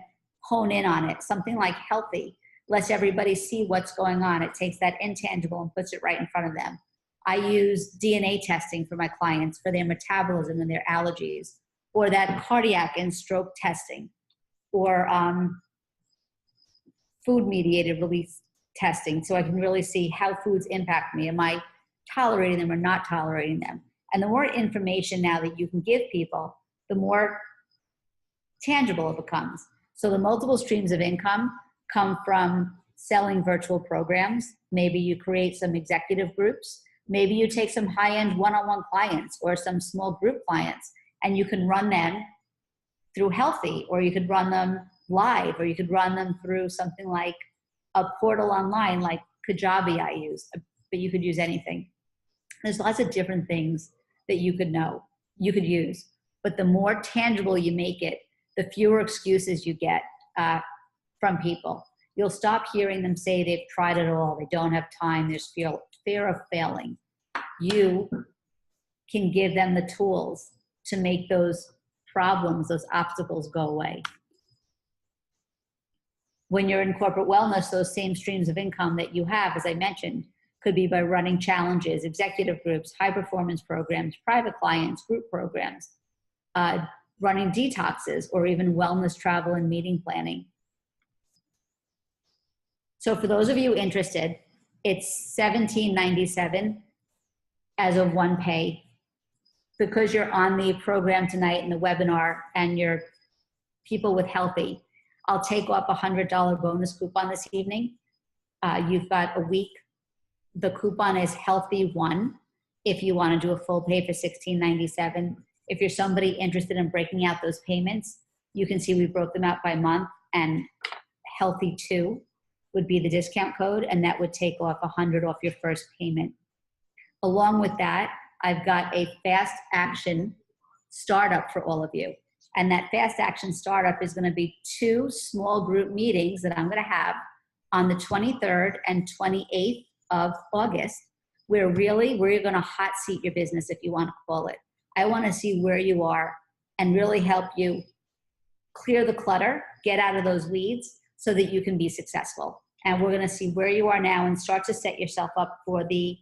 [SPEAKER 2] hone in on it. Something like Healthie lets everybody see what's going on. It takes that intangible and puts it right in front of them. I use DNA testing for my clients for their metabolism and their allergies, or that cardiac and stroke testing, or food-mediated release testing, so I can really see how foods impact me. Am I tolerating them or not tolerating them? And the more information now that you can give people, the more tangible it becomes. So the multiple streams of income come from selling virtual programs. Maybe you create some executive groups. Maybe you take some high-end one-on-one clients or some small group clients, and you can run them through Healthie, or you could run them live, or you could run them through something like a portal online like Kajabi I use, but you could use anything. There's lots of different things that you could use. But the more tangible you make it, the fewer excuses you get from people. You'll stop hearing them say they've tried it all, they don't have time, there's fear of failing. You can give them the tools to make those problems, those obstacles go away. When you're in corporate wellness, those same streams of income that you have, as I mentioned, Could be by running challenges, executive groups, high performance programs, private clients, group programs, running detoxes, or even wellness, travel, and meeting planning. So for those of you interested, it's $17.97 as a one pay. Because you're on the program tonight in the webinar and you're people with Healthie, I'll take off a $100 bonus coupon this evening. You've got a week. The coupon is Healthie1 if you want to do a full pay for $16.97. If you're somebody interested in breaking out those payments, you can see we broke them out by month, and Healthie2 would be the discount code, and that would take off $100 off your first payment. Along with that, I've got a fast action startup for all of you. And that fast action startup is going to be 2 small group meetings that I'm going to have on the 23rd and 28th of August, where you're going to hot seat your business, if you want to call it. I want to see where you are and really help you clear the clutter, get out of those weeds so that you can be successful. And we're going to see where you are now and start to set yourself up for the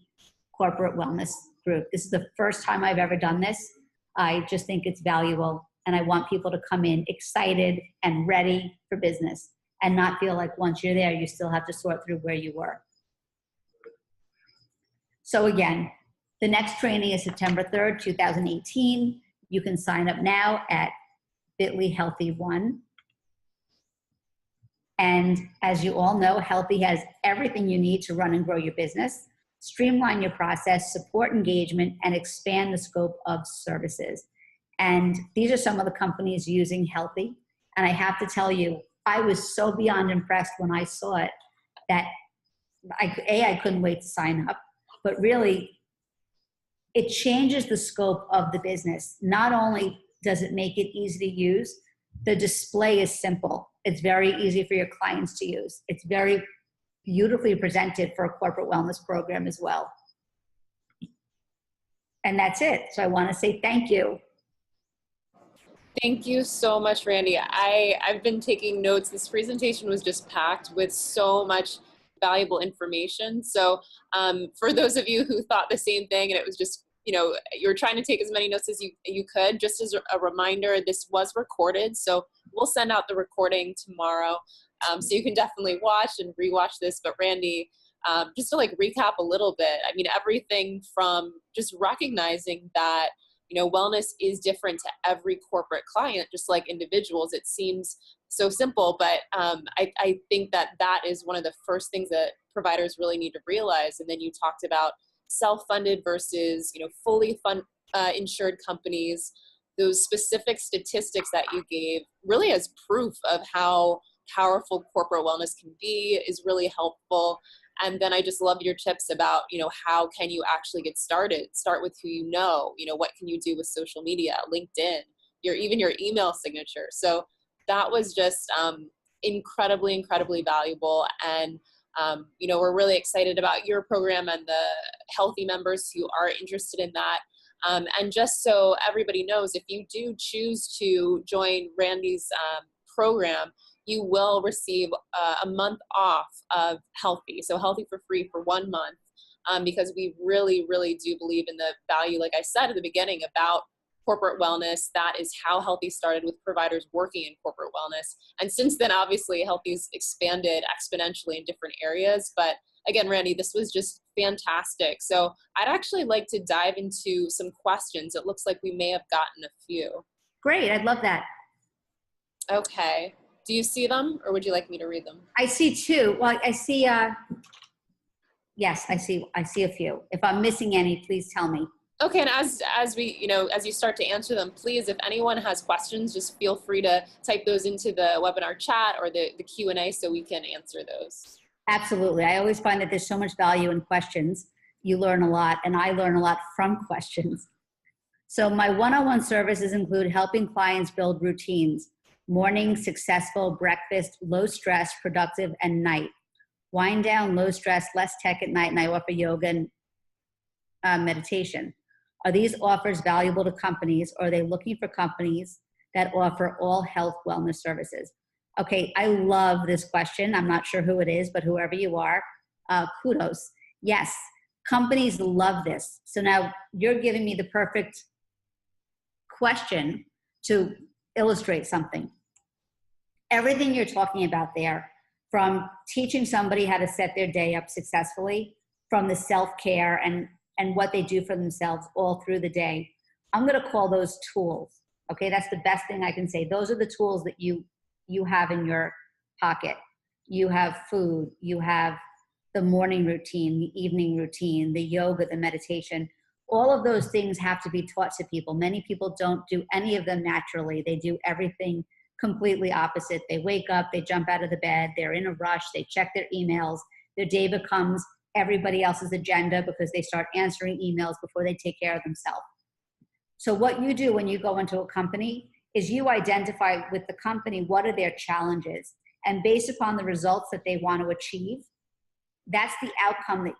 [SPEAKER 2] corporate wellness group. This is the first time I've ever done this. I just think it's valuable, and I want people to come in excited and ready for business and not feel like once you're there, you still have to sort through where you were. So again, the next training is September 3rd, 2018. You can sign up now at bit.ly Healthie1. And as you all know, Healthie has everything you need to run and grow your business, streamline your process, support engagement, and expand the scope of services. And these are some of the companies using Healthie. And I have to tell you, I was so beyond impressed when I saw it that I couldn't wait to sign up, but really it changes the scope of the business. Not only does it make it easy to use, the display is simple. It's very easy for your clients to use. It's very beautifully presented for a corporate wellness program as well. And that's it. So I want to say thank you.
[SPEAKER 1] Thank you so much, Randi. I've been taking notes. This presentation was just packed with so much valuable information. So for those of you who thought the same thing and it was just, you were trying to take as many notes as you could, just as a reminder, this was recorded. So we'll send out the recording tomorrow. So you can definitely watch and rewatch this. But Randi, just to recap a little bit, I mean, everything from just recognizing that, wellness is different to every corporate client, just like individuals. It seems so simple, but I think that is one of the first things that providers really need to realize. And then you talked about self-funded versus, fully insured companies. Those specific statistics that you gave really as proof of how powerful corporate wellness can be is really helpful. And then I just love your tips about, how can you actually get started? Start with who you know. What can you do with social media, LinkedIn, even your email signature. So that was just incredibly, incredibly valuable. And, we're really excited about your program and the Healthie members who are interested in that. And just so everybody knows, if you do choose to join Randi's program, you will receive a month off of Healthie. So Healthie for free for 1 month, because we really, really do believe in the value, like I said at the beginning, about corporate wellness. That is how Healthie started, with providers working in corporate wellness. And since then, obviously, Healthie's expanded exponentially in different areas. But again, Randi, this was just fantastic. So I'd actually like to dive into some questions. It looks like we may have gotten a few.
[SPEAKER 2] Great, I'd love that.
[SPEAKER 1] Okay. Do you see them, or would you like me to read them?
[SPEAKER 2] I see 2. Well, I see, yes, I see a few. If I'm missing any, please tell me.
[SPEAKER 1] Okay, and as we, as you start to answer them, please, if anyone has questions, just feel free to type those into the webinar chat or the Q&A so we can answer those.
[SPEAKER 2] Absolutely. I always find that there's so much value in questions. You learn a lot, and I learn a lot from questions. So my one-on-one services include helping clients build routines: morning, successful, breakfast, low stress, productive, and night. Wind down, low stress, less tech at night, and I offer yoga and meditation. Are these offers valuable to companies, or are they looking for companies that offer all health wellness services? Okay, I love this question. I'm not sure who it is, but whoever you are, kudos. Yes, companies love this. So now you're giving me the perfect question to illustrate something. Everything you're talking about there, from teaching somebody how to set their day up successfully, from the self-care and what they do for themselves all through the day, I'm going to call those tools. Okay, that's the best thing I can say. Those are the tools that you have in your pocket. You have food, you have the morning routine, the evening routine, the yoga, the meditation. All of those things have to be taught to people. Many people don't do any of them naturally. They do everything completely opposite. They wake up, they jump out of the bed, they're in a rush, they check their emails, their day becomes everybody else's agenda because they start answering emails before they take care of themselves. So what you do when you go into a company is you identify with the company what are their challenges, and based upon the results that they want to achieve, that's the outcome that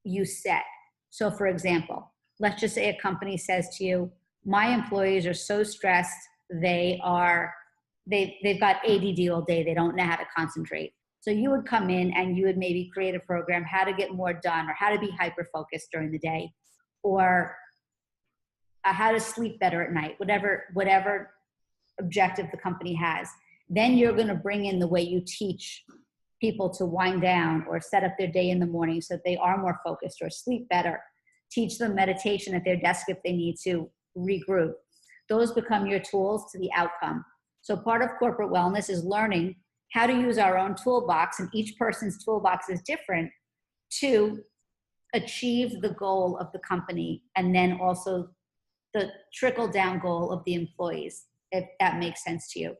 [SPEAKER 2] you set. So for example, let's just say a company says to you, my employees are so stressed, they've got ADD all day, they don't know how to concentrate. So you would come in and you would maybe create a program, how to get more done, or how to be hyper-focused during the day, or how to sleep better at night, whatever objective the company has. Then you're going to bring in the way you teach people to wind down or set up their day in the morning so that they are more focused or sleep better. Teach them meditation at their desk if they need to regroup. Those become your tools to the outcome. So part of corporate wellness is learning how to use our own toolbox, and each person's toolbox is different, to achieve the goal of the company, and then also the trickle down goal of the employees, if that makes sense to you.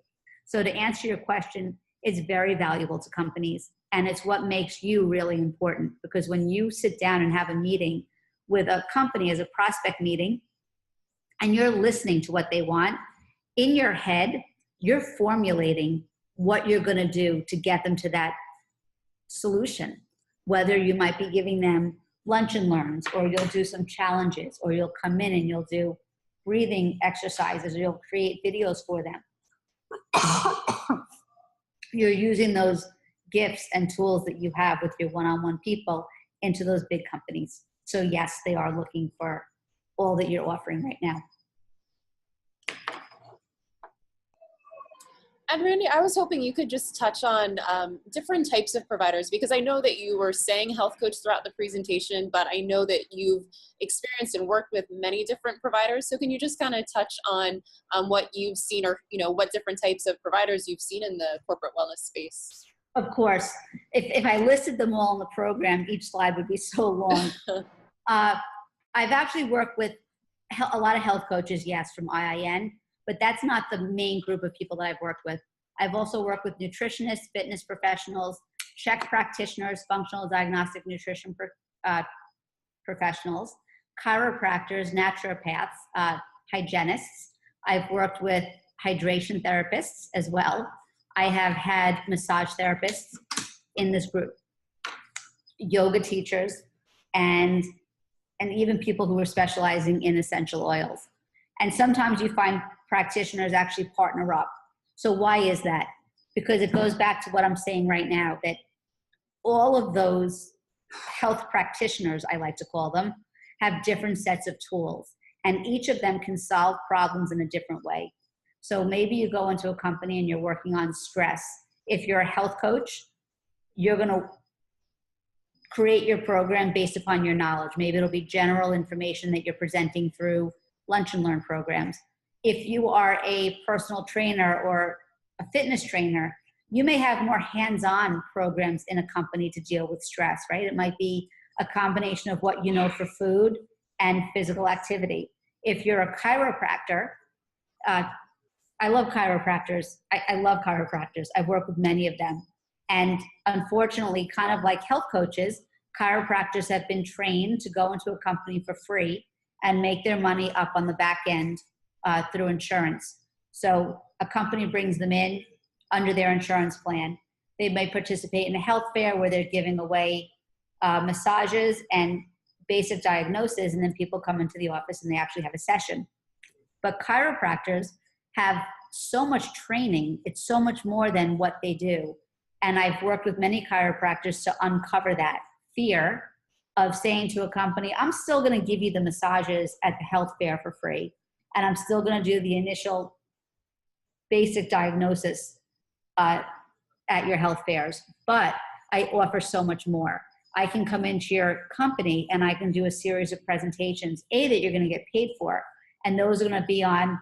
[SPEAKER 2] So to answer your question, it's very valuable to companies, and it's what makes you really important, because when you sit down and have a meeting with a company as a prospect meeting, and you're listening to what they want, in your head, you're formulating what you're going to do to get them to that solution. Whether you might be giving them lunch and learns, or you'll do some challenges, or you'll come in and you'll do breathing exercises, or you'll create videos for them. You're using those gifts and tools that you have with your one-on-one people into those big companies. So yes, they are looking for all that you're offering right now.
[SPEAKER 1] And Randi, I was hoping you could just touch on different types of providers, because I know that you were saying health coach throughout the presentation, but I know that you've experienced and worked with many different providers. So can you just kind of touch on what you've seen, or what different types of providers you've seen in the corporate wellness space?
[SPEAKER 2] Of course. If I listed them all in the program, each slide would be so long. I've actually worked with a lot of health coaches, yes, from IIN, but that's not the main group of people that I've worked with. I've also worked with nutritionists, fitness professionals, check practitioners, functional diagnostic nutrition professionals, chiropractors, naturopaths, hygienists. I've worked with hydration therapists as well. I have had massage therapists in this group, yoga teachers, and even people who are specializing in essential oils. And sometimes you find practitioners actually partner up. So why is that? Because it goes back to what I'm saying right now, that all of those health practitioners, I like to call them, have different sets of tools, and each of them can solve problems in a different way. So maybe you go into a company and you're working on stress. If you're a health coach, you're going to create your program based upon your knowledge. Maybe it'll be general information that you're presenting through lunch and learn programs. If you are a personal trainer or a fitness trainer, you may have more hands-on programs in a company to deal with stress, right? It might be a combination of what you know for food and physical activity. If you're a chiropractor, I love chiropractors. I love chiropractors. I've worked with many of them. And unfortunately, kind of like health coaches, chiropractors have been trained to go into a company for free and make their money up on the back end through insurance. So a company brings them in under their insurance plan. They may participate in a health fair where they're giving away massages and basic diagnosis, and then people come into the office and they actually have a session. But chiropractors have so much training. It's so much more than what they do. And I've worked with many chiropractors to uncover that fear of saying to a company, I'm still going to give you the massages at the health fair for free. And I'm still going to do the initial basic diagnosis at your health fairs. But I offer so much more. I can come into your company and I can do a series of presentations, that you're going to get paid for. And those are going to be on,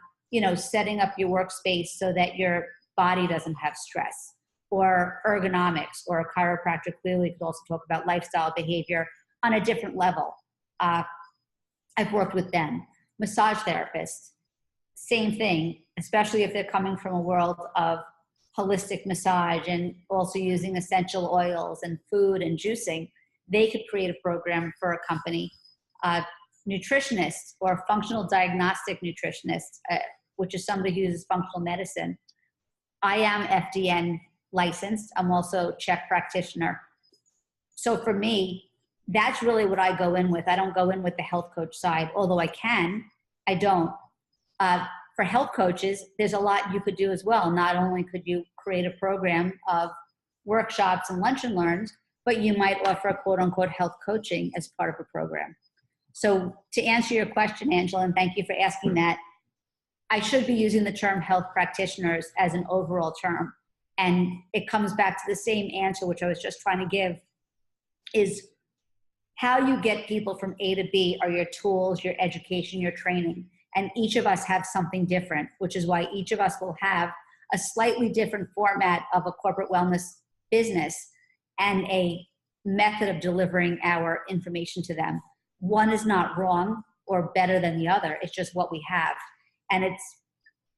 [SPEAKER 2] setting up your workspace so that your body doesn't have stress, or ergonomics, or a chiropractor clearly could also talk about lifestyle behavior on a different level. I've worked with them. Massage therapists, same thing, especially if they're coming from a world of holistic massage and also using essential oils and food and juicing. They could create a program for a company. Nutritionists or functional diagnostic nutritionists, which is somebody who uses functional medicine. I am FDN licensed. I'm also CHEK practitioner. So for me, that's really what I go in with. I don't go in with the health coach side, although I can. I don't. For health coaches, there's a lot you could do as well. Not only could you create a program of workshops and lunch and learns, but you might offer a quote unquote health coaching as part of a program. So to answer your question, Angela, and thank you for asking that, I should be using the term health practitioners as an overall term. And it comes back to the same answer, which I was just trying to give, is how you get people from A to B are your tools, your education, your training. And each of us have something different, which is why each of us will have a slightly different format of a corporate wellness business and a method of delivering our information to them. One is not wrong or better than the other. It's just what we have. And it's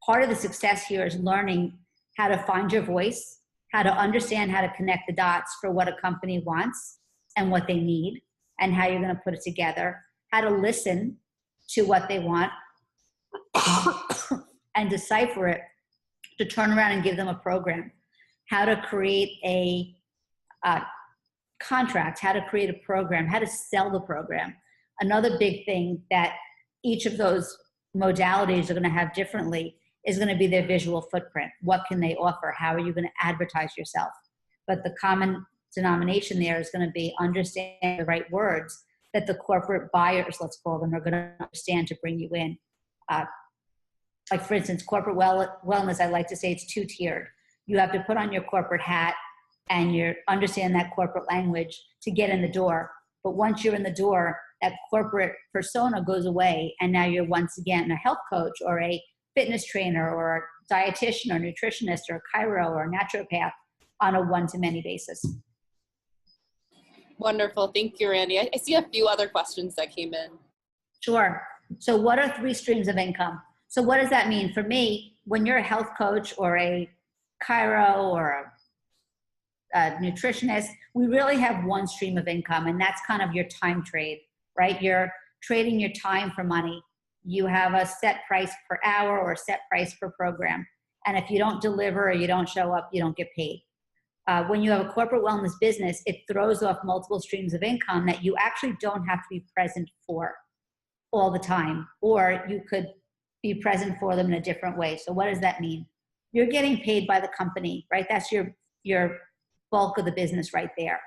[SPEAKER 2] part of the success here is learning how to find your voice, how to understand how to connect the dots for what a company wants and what they need, and how you're going to put it together, how to listen to what they want and decipher it to turn around and give them a program, how to create a contract, how to create a program, how to sell the program. Another big thing that each of those modalities are going to have differently is going to be their visual footprint. What can they offer? How are you going to advertise yourself? But the common denomination there is going to be understanding the right words that the corporate buyers, let's call them, are going to understand to bring you in. Like for instance, corporate wellness, I like to say it's two-tiered. You have to put on your corporate hat and you understand that corporate language to get in the door. But once you're in the door, that corporate persona goes away, and now you're once again a health coach or a fitness trainer or a dietitian or nutritionist or a chiro or a naturopath on a one-to-many basis.
[SPEAKER 1] Wonderful. Thank you, Randi. I see a few other questions that came in.
[SPEAKER 2] Sure. So what are 3 streams of income? So what does that mean? For me, when you're a health coach or a chiro or a nutritionist, we really have one stream of income, and that's kind of your time trade, right? You're trading your time for money. You have a set price per hour or a set price per program. And if you don't deliver or you don't show up, you don't get paid. When you have a corporate wellness business, it throws off multiple streams of income that you actually don't have to be present for all the time, or you could be present for them in a different way. So what does that mean? You're getting paid by the company, right? That's your bulk of the business right there.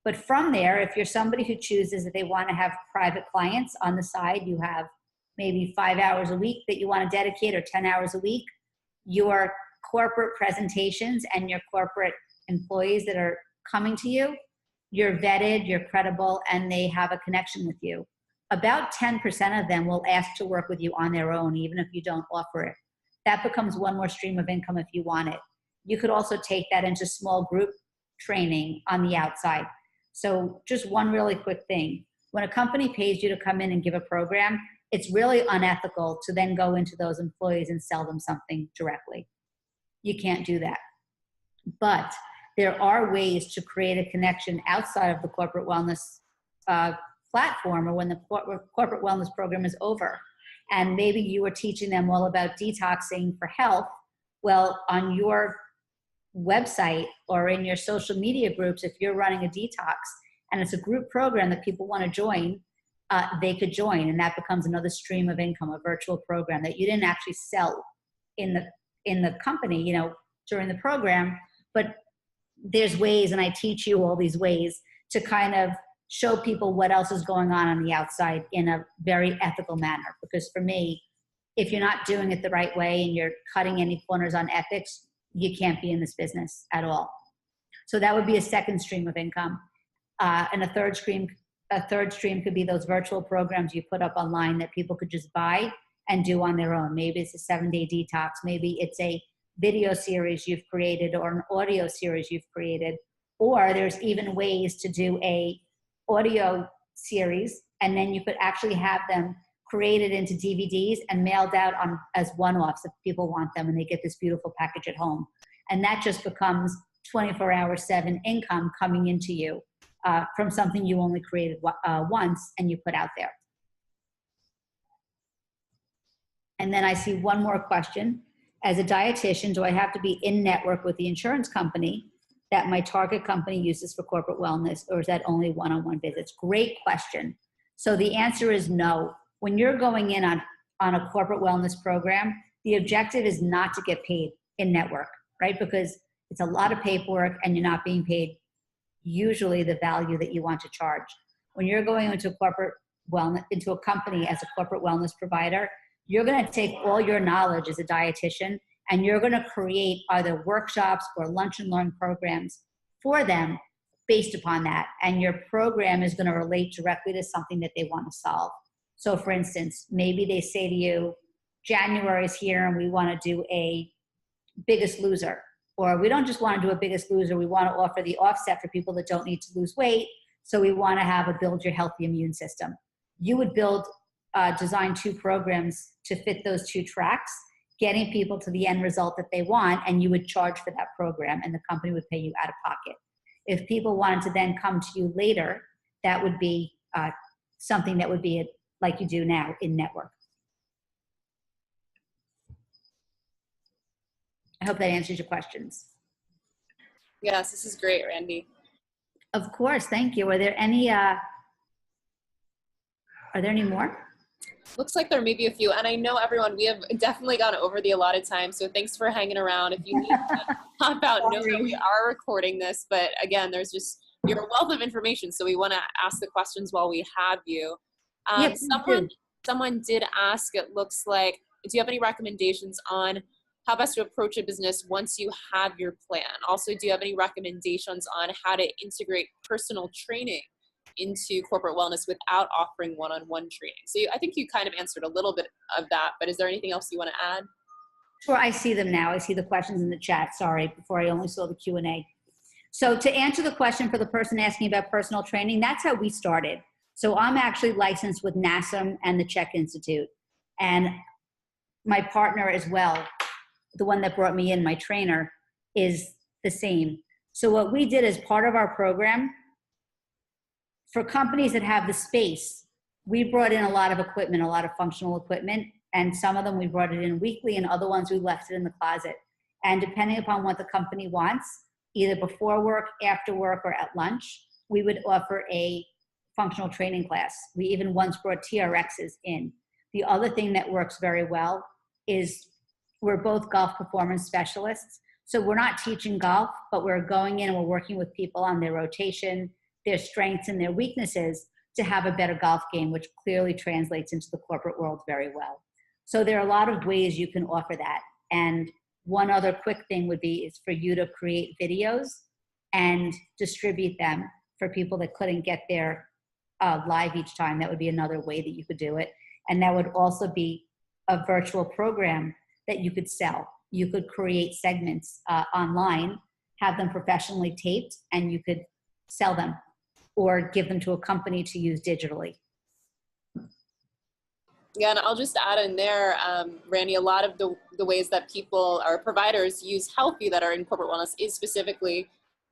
[SPEAKER 2] But from there, if you're somebody who chooses that they want to have private clients on the side, you have maybe 5 hours a week that you want to dedicate or 10 hours a week, your corporate presentations and your corporate employees that are coming to you, you're vetted, you're credible, and they have a connection with you. About 10% of them will ask to work with you on their own, even if you don't offer it. That becomes one more stream of income if you want it. You could also take that into small group training on the outside. So just one really quick thing. When a company pays you to come in and give a program, it's really unethical to then go into those employees and sell them something directly. You can't do that. But there are ways to create a connection outside of the corporate wellness platform, or when the corporate wellness program is over. And maybe you are teaching them all about detoxing for health. Well, on your website or in your social media groups, if you're running a detox and it's a group program that people want to join, they could join, and that becomes another stream of income, a virtual program that you didn't actually sell in the company, during the program. But there's ways, and I teach you all these ways to kind of show people what else is going on the outside in a very ethical manner. Because for me, if you're not doing it the right way and you're cutting any corners on ethics, you can't be in this business at all. So that would be a second stream of income. And a third stream could be those virtual programs you put up online that people could just buy and do on their own. Maybe it's a 7-day detox. Maybe it's a video series you've created or an audio series you've created. Or there's even ways to do a audio series, and then you could actually have them created into DVDs and mailed out as one-offs if people want them, and they get this beautiful package at home. And that just becomes 24/7 income coming into you from something you only created once and you put out there. And then I see one more question. As a dietitian, do I have to be in network with the insurance company that my target company uses for corporate wellness, or is that only one-on-one visits? Great question. So the answer is no. When you're going in on a corporate wellness program, the objective is not to get paid in network, right? Because it's a lot of paperwork and you're not being paid usually the value that you want to charge. When you're going into a company as a corporate wellness provider, you're going to take all your knowledge as a dietitian and you're going to create either workshops or lunch and learn programs for them based upon that. And your program is going to relate directly to something that they want to solve. So for instance, maybe they say to you, January is here and we want to do a Biggest Loser. Or we don't just want to do a Biggest Loser, we want to offer the offset for people that don't need to lose weight. So we want to have a Build Your Healthy Immune System. You would design 2 programs to fit those 2 tracks, getting people to the end result that they want, and you would charge for that program and the company would pay you out of pocket. If people wanted to then come to you later, that would be something that would be like you do now in network. I hope that answers your questions.
[SPEAKER 1] Yes, this is great, Randi.
[SPEAKER 2] Of course, thank you. Are there any more?
[SPEAKER 1] Looks like there may be a few, and I know everyone, we have definitely gone over the allotted time, so thanks for hanging around. If you need to pop out, know that we are recording this, but again, there's just, you're a wealth of information, so we want to ask the questions while we have you. Someone did ask, it looks like, do you have any recommendations on how best to approach a business once you have your plan? Also, do you have any recommendations on how to integrate personal training into corporate wellness without offering one-on-one training? So I think you kind of answered a little bit of that, but is there anything else you want to add?
[SPEAKER 2] Sure, I see them now. I see the questions in the chat. Sorry, before I only saw the Q&A. So to answer the question for the person asking about personal training, that's how we started. So I'm actually licensed with NASM and the Czech Institute. And my partner as well, the one that brought me in, my trainer, is the same. So what we did as part of our program, for companies that have the space, we brought in a lot of equipment, a lot of functional equipment, and some of them we brought it in weekly and other ones we left it in the closet. And depending upon what the company wants, either before work, after work, or at lunch, we would offer a functional training class. We even once brought TRXs in. The other thing that works very well is we're both golf performance specialists. So we're not teaching golf, but we're going in and we're working with people on their rotation, their strengths and their weaknesses to have a better golf game, which clearly translates into the corporate world very well. So there are a lot of ways you can offer that. And one other quick thing would be is for you to create videos and distribute them for people that couldn't get there live each time. That would be another way that you could do it. And that would also be a virtual program that you could sell. You could create segments online, have them professionally taped, and you could sell them or give them to a company to use digitally.
[SPEAKER 1] Yeah, and I'll just add in there, Randi, a lot of the ways that people or providers use Healthie that are in corporate wellness is specifically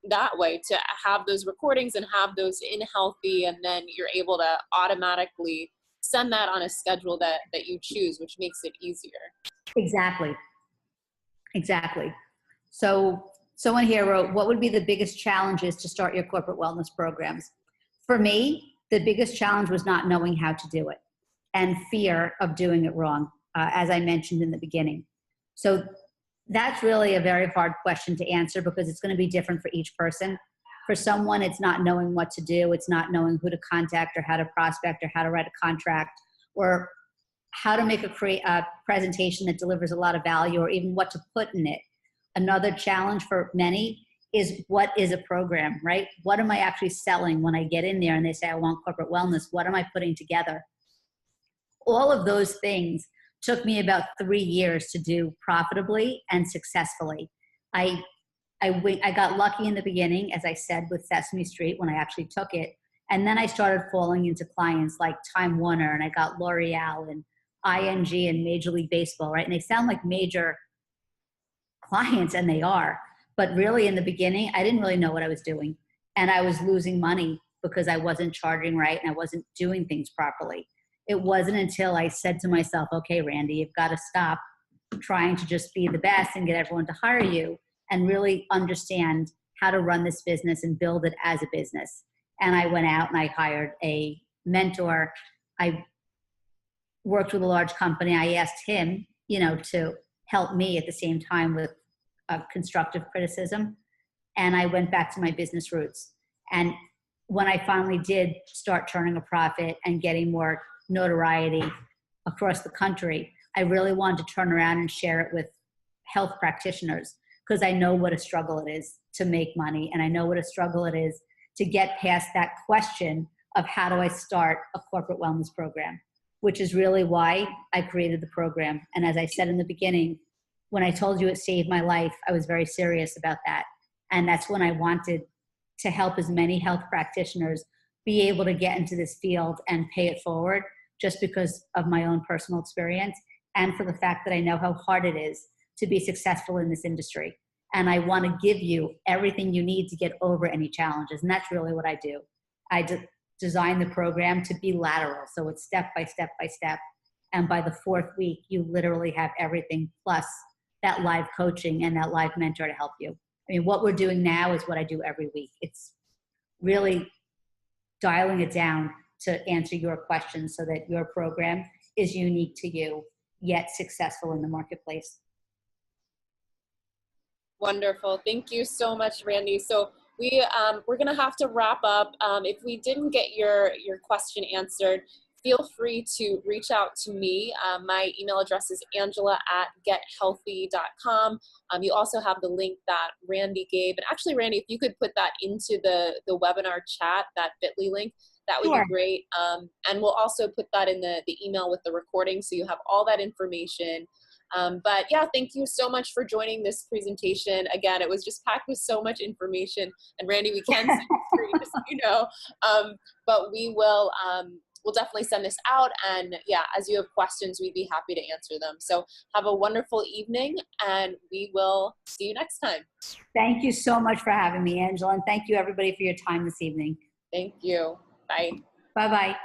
[SPEAKER 1] that way, to have those recordings and have those in Healthie, and then you're able to automatically send that on a schedule that you choose, which makes it easier.
[SPEAKER 2] Exactly. So someone here wrote, what would be the biggest challenges to start your corporate wellness programs? For me, the biggest challenge was not knowing how to do it and fear of doing it wrong, as I mentioned in the beginning. So that's really a very hard question to answer because it's going to be different for each person. For someone, it's not knowing what to do. It's not knowing who to contact or how to prospect or how to write a contract or how to make a presentation that delivers a lot of value or even what to put in it. Another challenge for many is what is a program, right? What am I actually selling when I get in there and they say, I want corporate wellness? What am I putting together? All of those things took me about 3 years to do profitably and successfully. I got lucky in the beginning, as I said, with Sesame Street when I actually took it. And then I started falling into clients like Time Warner, and I got L'Oreal and ING and Major League Baseball, right? And they sound like major clients, and they are. But really in the beginning, I didn't really know what I was doing. And I was losing money because I wasn't charging right and I wasn't doing things properly. It wasn't until I said to myself, okay, Randy, you've got to stop trying to just be the best and get everyone to hire you and really understand how to run this business and build it as a business. And I went out and I hired a mentor. I worked with a large company. I asked him, to help me at the same time with constructive criticism. And I went back to my business roots. And when I finally did start turning a profit and getting more notoriety across the country, I really wanted to turn around and share it with health practitioners, because I know what a struggle it is to make money. And I know what a struggle it is to get past that question of how do I start a corporate wellness program, which is really why I created the program. And as I said in the beginning, when I told you it saved my life, I was very serious about that. And that's when I wanted to help as many health practitioners be able to get into this field and pay it forward, just because of my own personal experience and for the fact that I know how hard it is to be successful in this industry. And I want to give you everything you need to get over any challenges. And that's really what I do. I design the program to be lateral. So it's step by step by step. And by the 4th week, you literally have everything plus that live coaching and that live mentor to help you. I mean, what we're doing now is what I do every week. It's really dialing it down to answer your questions so that your program is unique to you, yet successful in the marketplace.
[SPEAKER 1] Wonderful. Thank you so much, Randy. So we're going to have to wrap up. If we didn't get your question answered, feel free to reach out to me. My email address is angela@gethealthy.com. You also have the link that Randy gave. And actually, Randy, if you could put that into the webinar chat, that bit.ly link, that would
[SPEAKER 2] Sure.
[SPEAKER 1] be great. And we'll also put that in the email with the recording, so you have all that information. But yeah, thank you so much for joining this presentation. Again, it was just packed with so much information. And Randy, we can see the screen, just so you know. But we will we'll definitely send this out. And yeah, as you have questions, we'd be happy to answer them. So have a wonderful evening, and we will see you next time.
[SPEAKER 2] Thank you so much for having me, Angela. And thank you everybody for your time this evening.
[SPEAKER 1] Thank you. Bye.
[SPEAKER 2] Bye-bye.